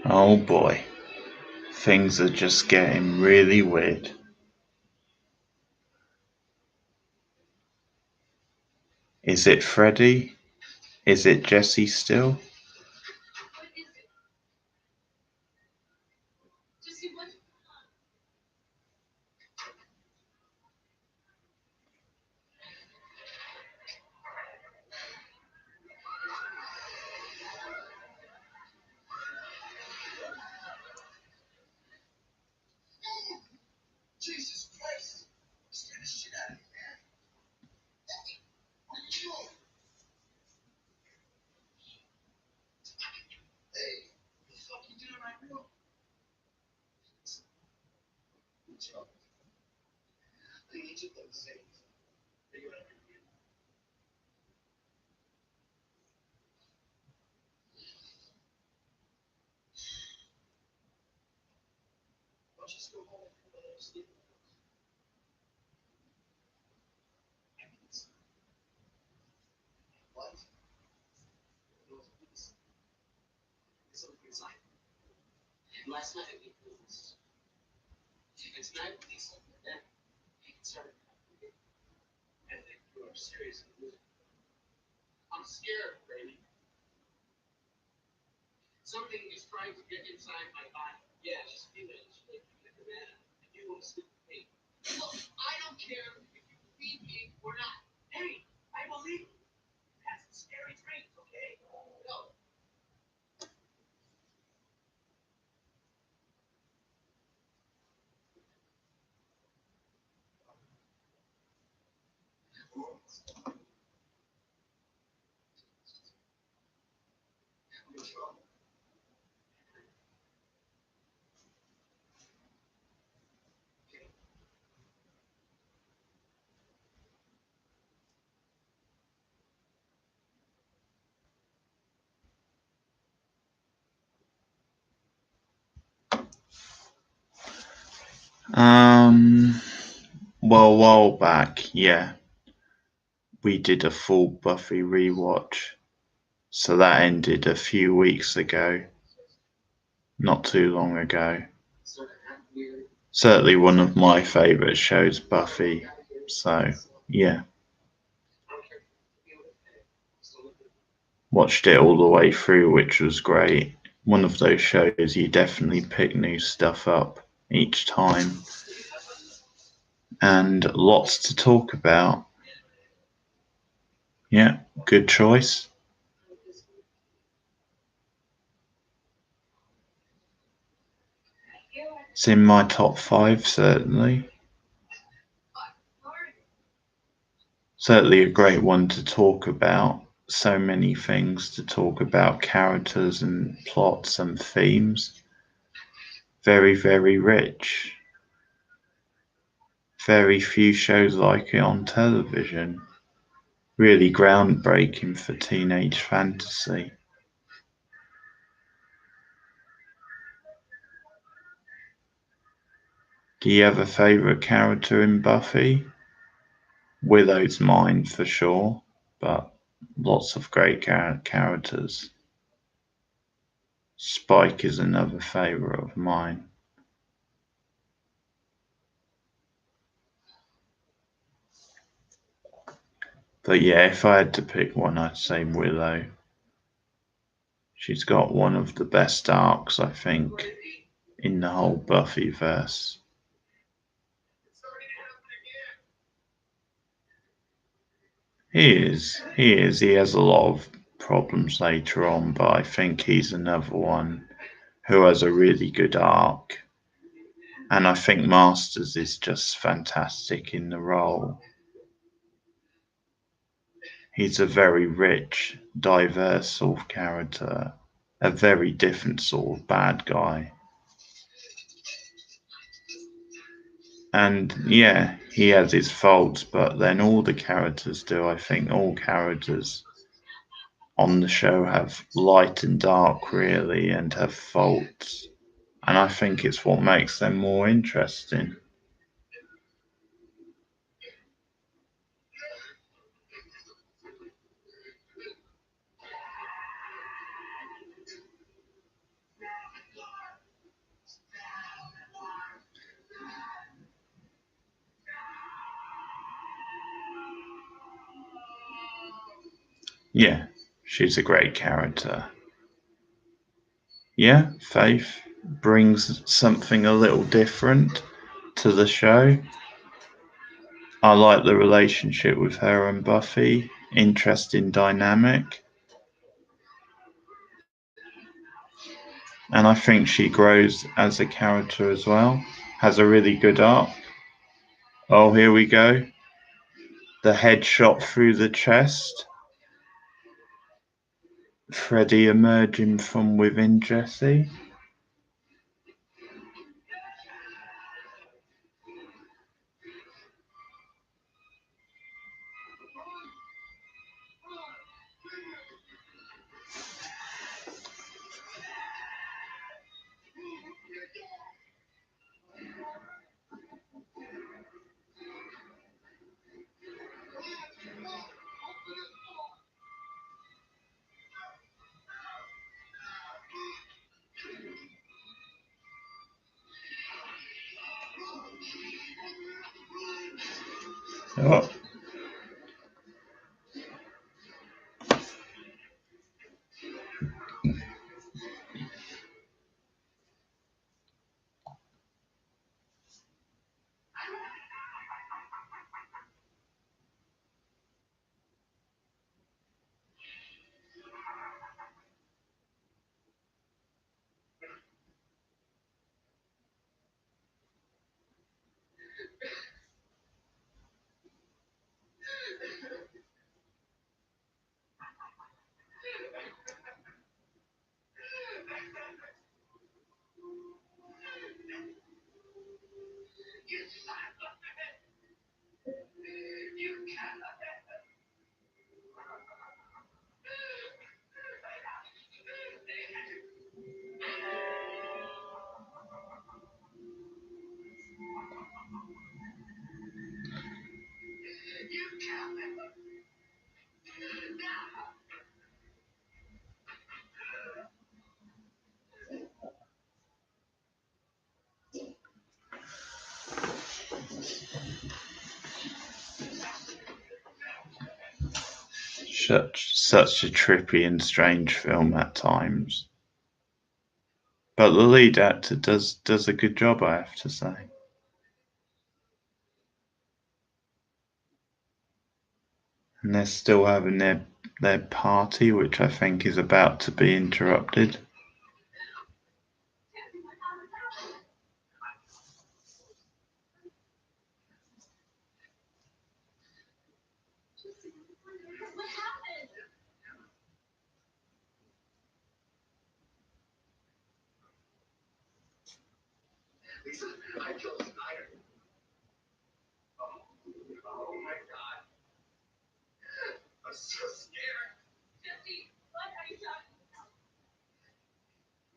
Oh boy, things are just getting really weird. Is it Freddy? Is it Jesse still? Jesus Christ! Scared the shit out of me, man. Hey, what are you doing? Hey, what the fuck you doing in my room? What's wrong? I need you to say anything. Are you angry? Why don't you just go home and put another sleep? What? It's over inside. Last night we was. It's night, Lisa. Then he started. And you are serious. I'm scared, baby. Something is trying to get inside my body. Yeah, just feel it. Just like the banana. And you want to sleep with me. Look, I don't care if you believe me or not. Hey, I believe you. You have some scary dreams, okay? No. What's wrong? Well, a while back, yeah, we did a full Buffy rewatch. So that ended a few weeks ago, not too long ago. Certainly one of my favourite shows, Buffy. So, yeah. Watched it all the way through, which was great. One of those shows you definitely pick new stuff up each time. And lots to talk about. Yeah, good choice. It's in my top 5, certainly. Certainly a great one to talk about. So many things to talk about, characters and plots and themes. Very, very rich. Very few shows like it on television. Really groundbreaking for teenage fantasy. Do you have a favourite character in Buffy? Willow's mine for sure, but lots of great characters. Spike is another favourite of mine. But yeah, if I had to pick one, I'd say Willow. She's got one of the best arcs, I think, in the whole Buffyverse. He is. He has a lot of problems later on, but I think he's another one who has a really good arc. And I think Masters is just fantastic in the role. He's a very rich, diverse sort of character, a very different sort of bad guy. And yeah, he has his faults, but then all the characters do. I think all characters on the show have light and dark, really, and have faults. And I think it's what makes them more interesting. Yeah, she's a great character. Yeah, Faith brings something a little different to the show. I like the relationship with her and Buffy. Interesting dynamic. And I think she grows as a character as well. Has a really good arc. Oh, here we go. The headshot through the chest. Freddy emerging from within Jesse. Oh. Such a trippy and strange film at times. But the lead actor does a good job, I have to say. And they're still having their party, which I think is about to be interrupted. I killed Snyder. Oh my god. I'm so scared. Jesse, what are you talking about?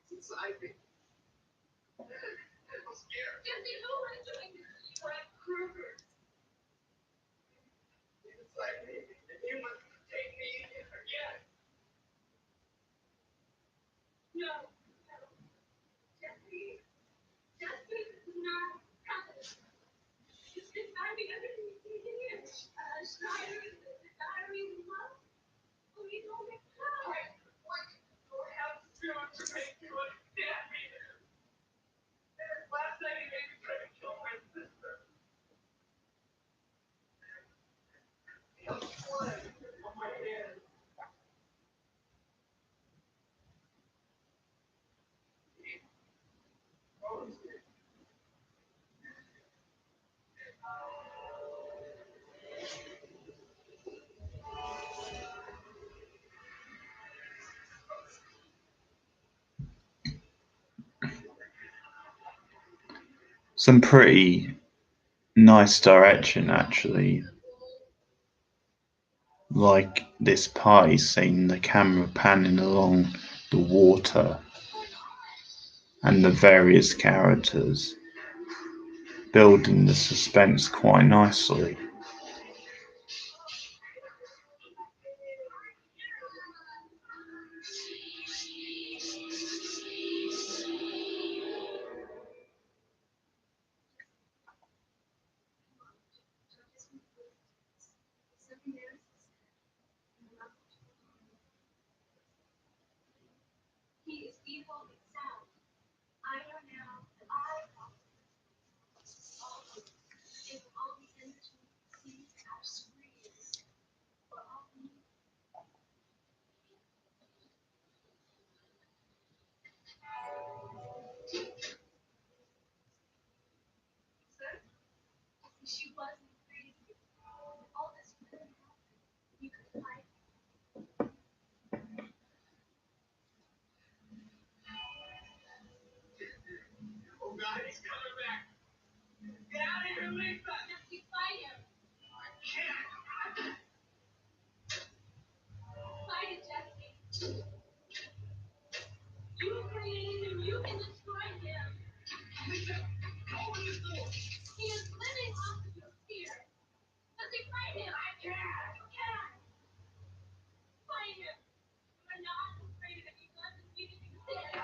It's inside me. I'm scared. Jesse, who is doing this? Fred Krueger. It's inside me. If you must take me again. No. Jesse. Jesse, this is not happening. It's inside me. Everything is taking it. Snyder, the diary of love. Please don't make What do I have to do to make you understand me? some pretty nice direction, actually. Like this party scene, the camera panning along the water and the various characters, building the suspense quite nicely. Oh God, he's coming back. Get out of here, Lisa. You fight him. I can't. Fight it, Jesse. You created him. You can destroy him. Lisa, open the door. He is living off of your fear. Does he fight him? I can't. You can. Fight him. I'm not afraid of him. He doesn't mean anything.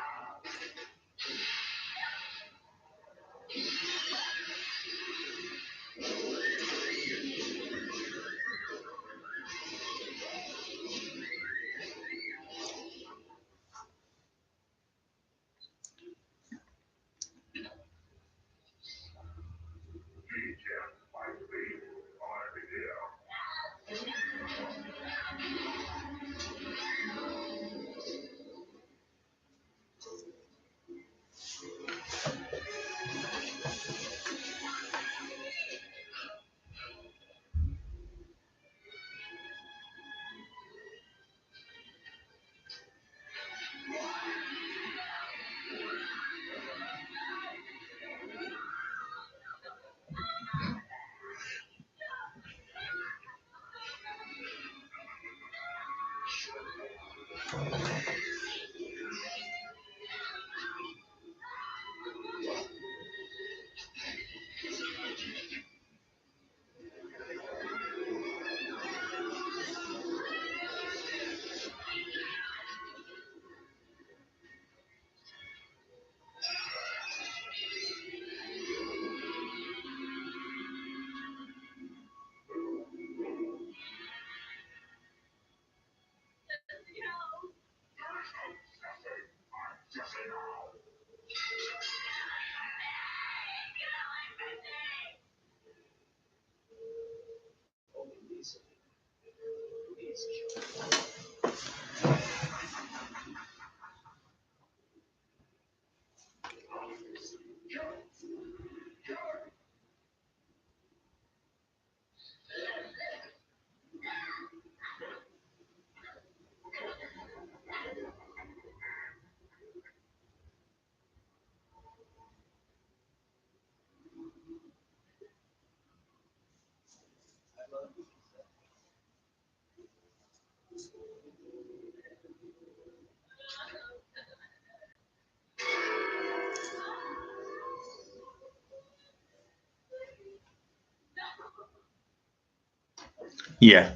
Yeah,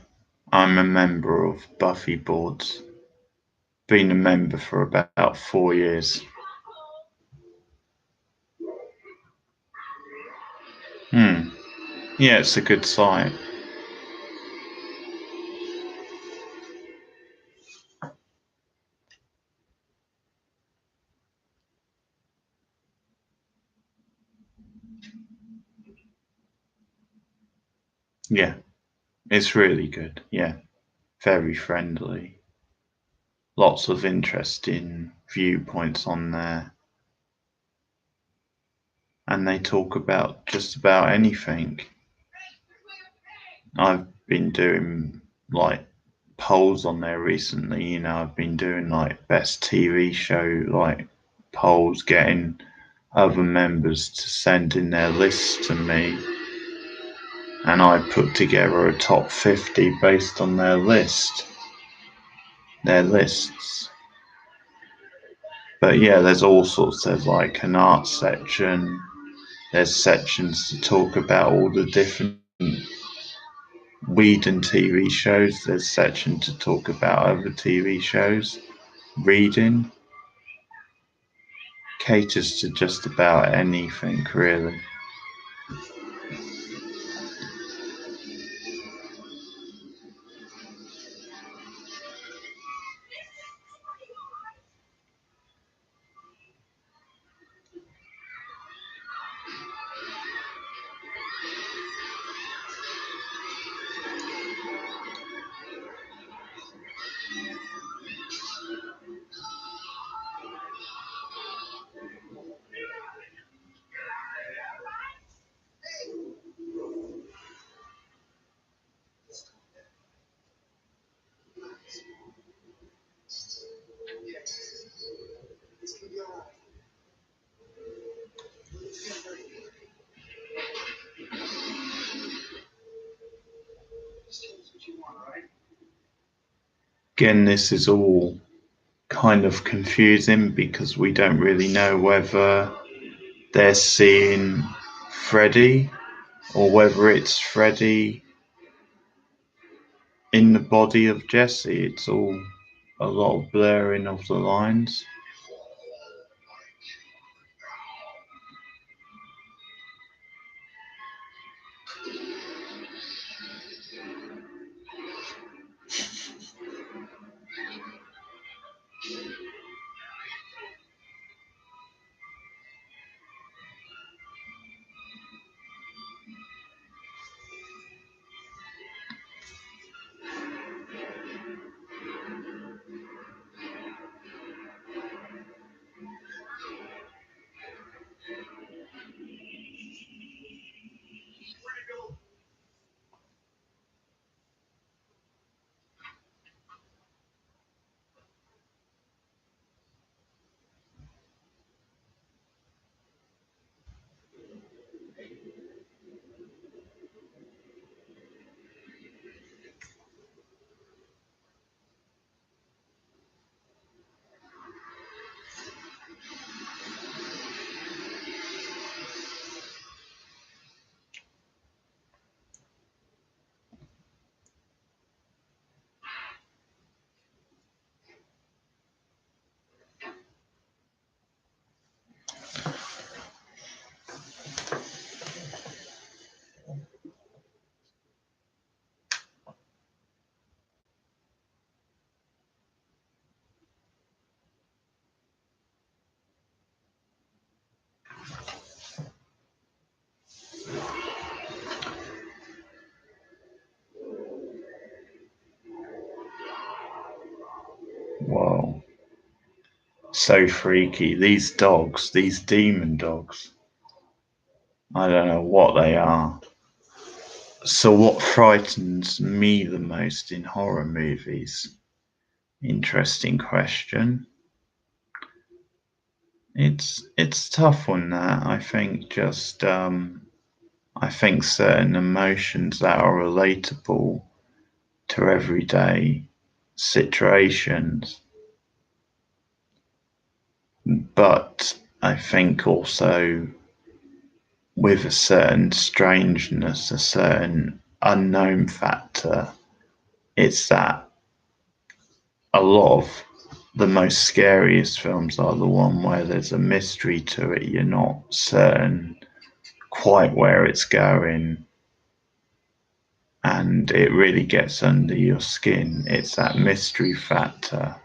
I'm a member of Buffy boards. Been a member for about 4 years. Yeah, it's a good site. Yeah, it's really good. Yeah, very friendly. Lots of interesting viewpoints on there. And they talk about just about anything. I've been doing like polls on there recently. I've been doing like best TV show like polls, getting other members to send in their lists to me, and I put together a top 50 based on their lists. But yeah, there's all sorts. There's like an art section. There's sections to talk about all the different Whedon TV shows. There's section to talk about other TV shows. Reading caters to just about anything, really. It's gonna be all right. It's gonna hurt you. Just tell us what you want, all right? Again, this is all kind of confusing because we don't really know whether they're seeing Freddy or whether it's Freddy in the body of Jesse. It's all a lot of blurring of the lines. Whoa. So freaky. These dogs, these demon dogs. I don't know what they are. So what frightens me the most in horror movies? Interesting question. It's tough on that. I think just I think certain emotions that are relatable to everyday situations. But I think also with a certain strangeness, a certain unknown factor, it's that a lot of the most scariest films are the one where there's a mystery to it. You're not certain quite where it's going, and it really gets under your skin. It's that mystery factor.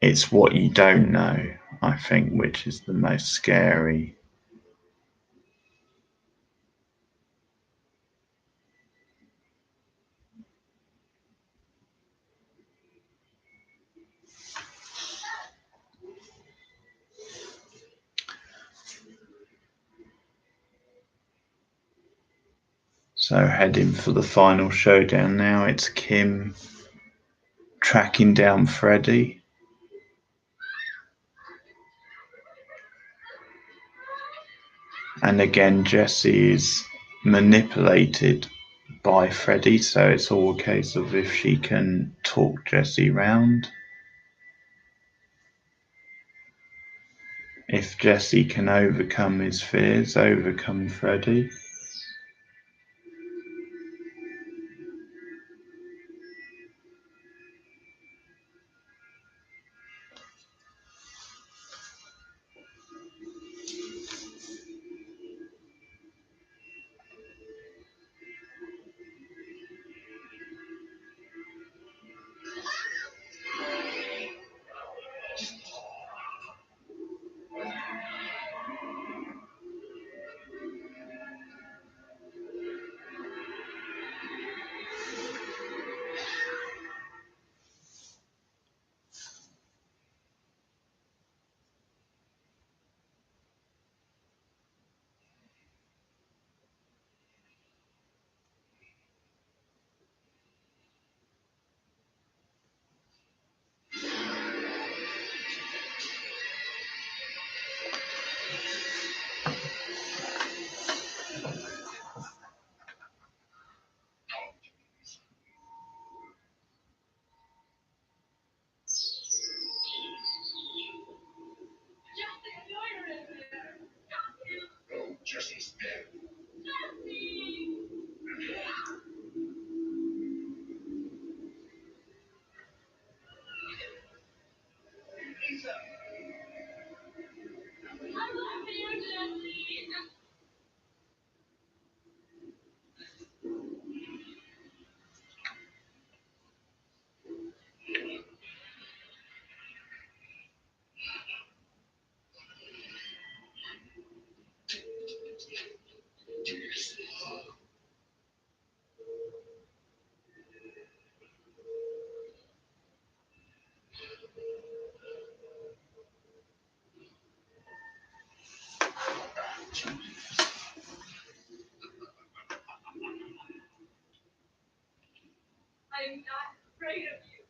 It's what you don't know, I think, which is the most scary. So heading for the final showdown now. It's Kim tracking down Freddy. And again, Jessie is manipulated by Freddie, so it's all a case of if she can talk Jessie round. If Jessie can overcome his fears, overcome Freddie. I'm not afraid of you.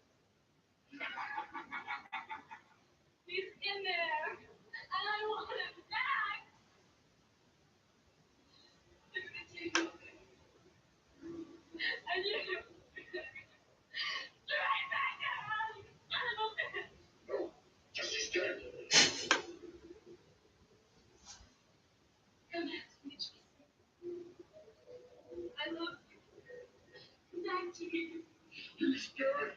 He's in there, and I want him back. I'm gonna take him. And you right back out. No, Jesse's dead. Come back to me, Jesse. I love you. Come back to me. He's dead.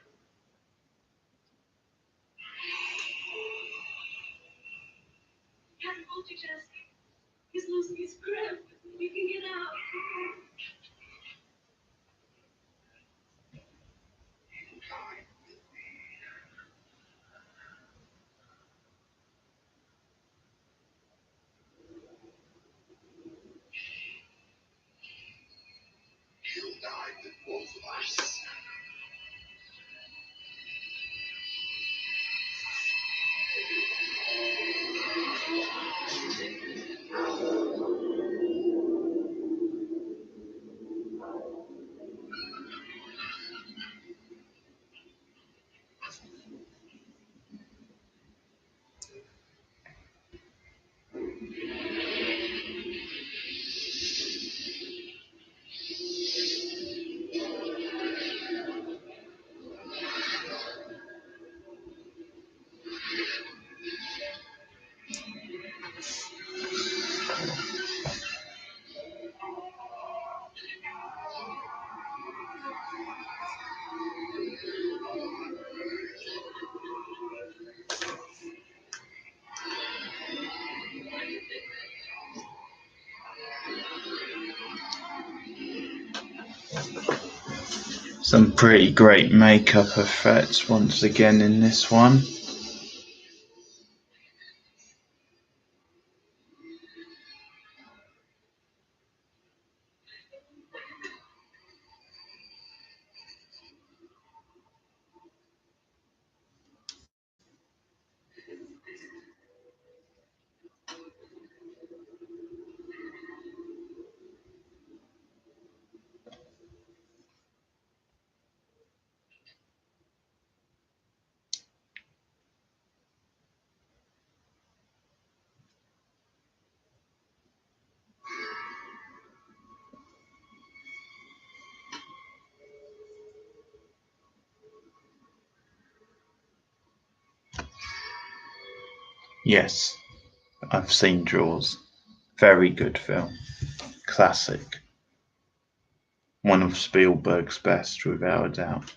Can't hold you, Jesse. He's losing his grip. You can get out. He'll die with both of us. Some pretty great makeup effects once again in this one. Yes, I've seen Jaws. Very good film. Classic. One of Spielberg's best, without a doubt.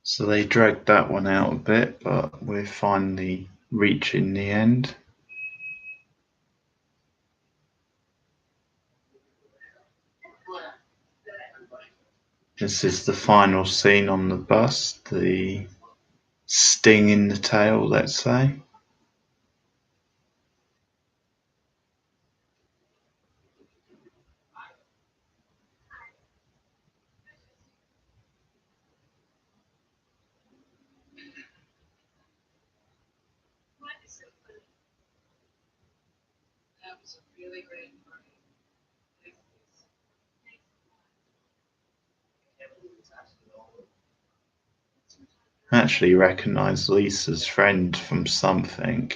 So they dragged that one out a bit, but we're finally reaching the end. This is the final scene on the bus, the sting in the tail, let's say. What is so funny? That was a really great party. Thanks. I actually recognise Lisa's friend from something.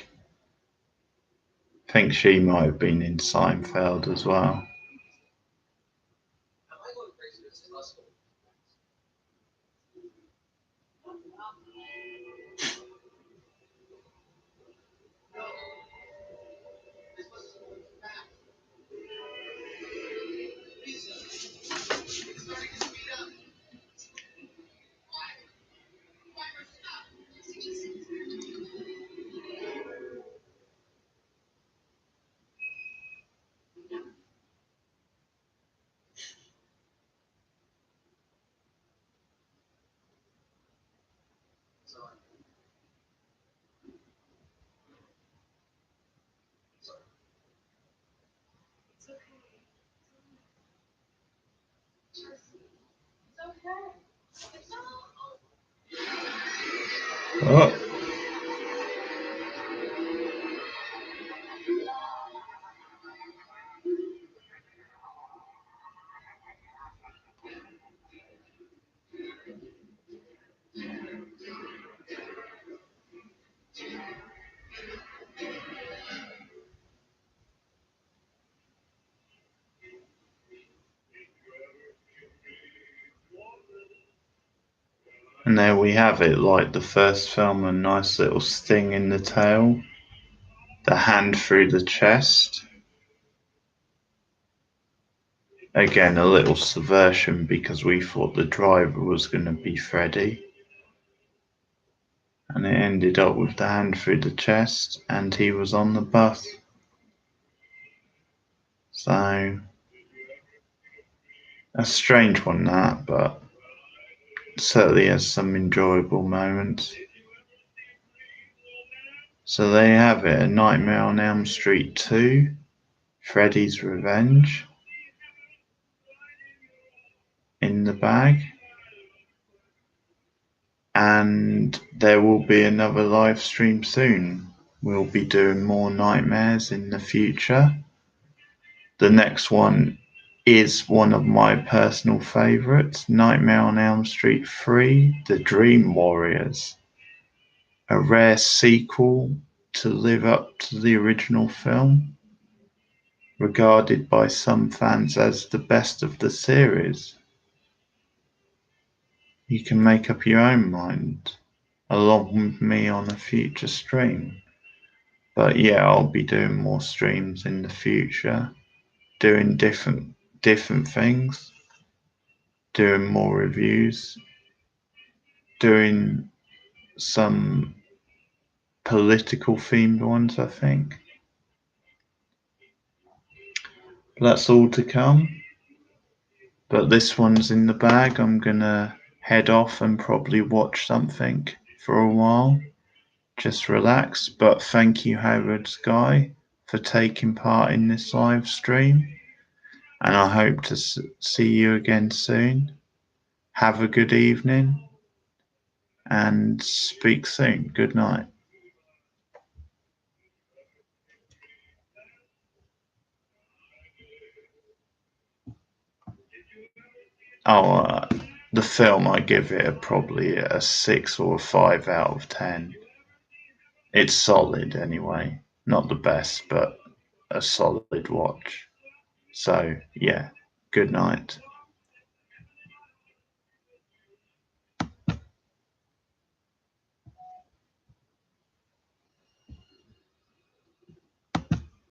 I think she might have been in Seinfeld as well. Am I going crazy? This is hustle. No. This was back. Lisa, it's starting to speed up. Sorry. Sorry. It's okay. It's okay. It's all. Oh, and there we have it, like the first film, a nice little sting in the tail, the hand through the chest. Again, a little subversion because we thought the driver was going to be Freddy. And it ended up with the hand through the chest, and he was on the bus. So, a strange one, that, but certainly has some enjoyable moments. So there you have it, A Nightmare on Elm Street 2, Freddy's Revenge, in the bag. And there will be another live stream soon. We'll be doing more nightmares in the future. The next one is one of my personal favourites, Nightmare on Elm Street 3, The Dream Warriors. A rare sequel to live up to the original film, regarded by some fans as the best of the series. You can make up your own mind, along with me on a future stream. But yeah, I'll be doing more streams in the future, doing different things, doing more reviews, doing some political themed ones, I think. That's all to come. But this one's in the bag. I'm gonna head off and probably watch something for a while. Just relax. But thank you, Howard Sky, for taking part in this live stream. And I hope to see you again soon. Have a good evening and speak soon. Good night. Oh, the film, I give it probably a 6 or a 5 out of 10. It's solid anyway. Not the best, but a solid watch. So, yeah, good night.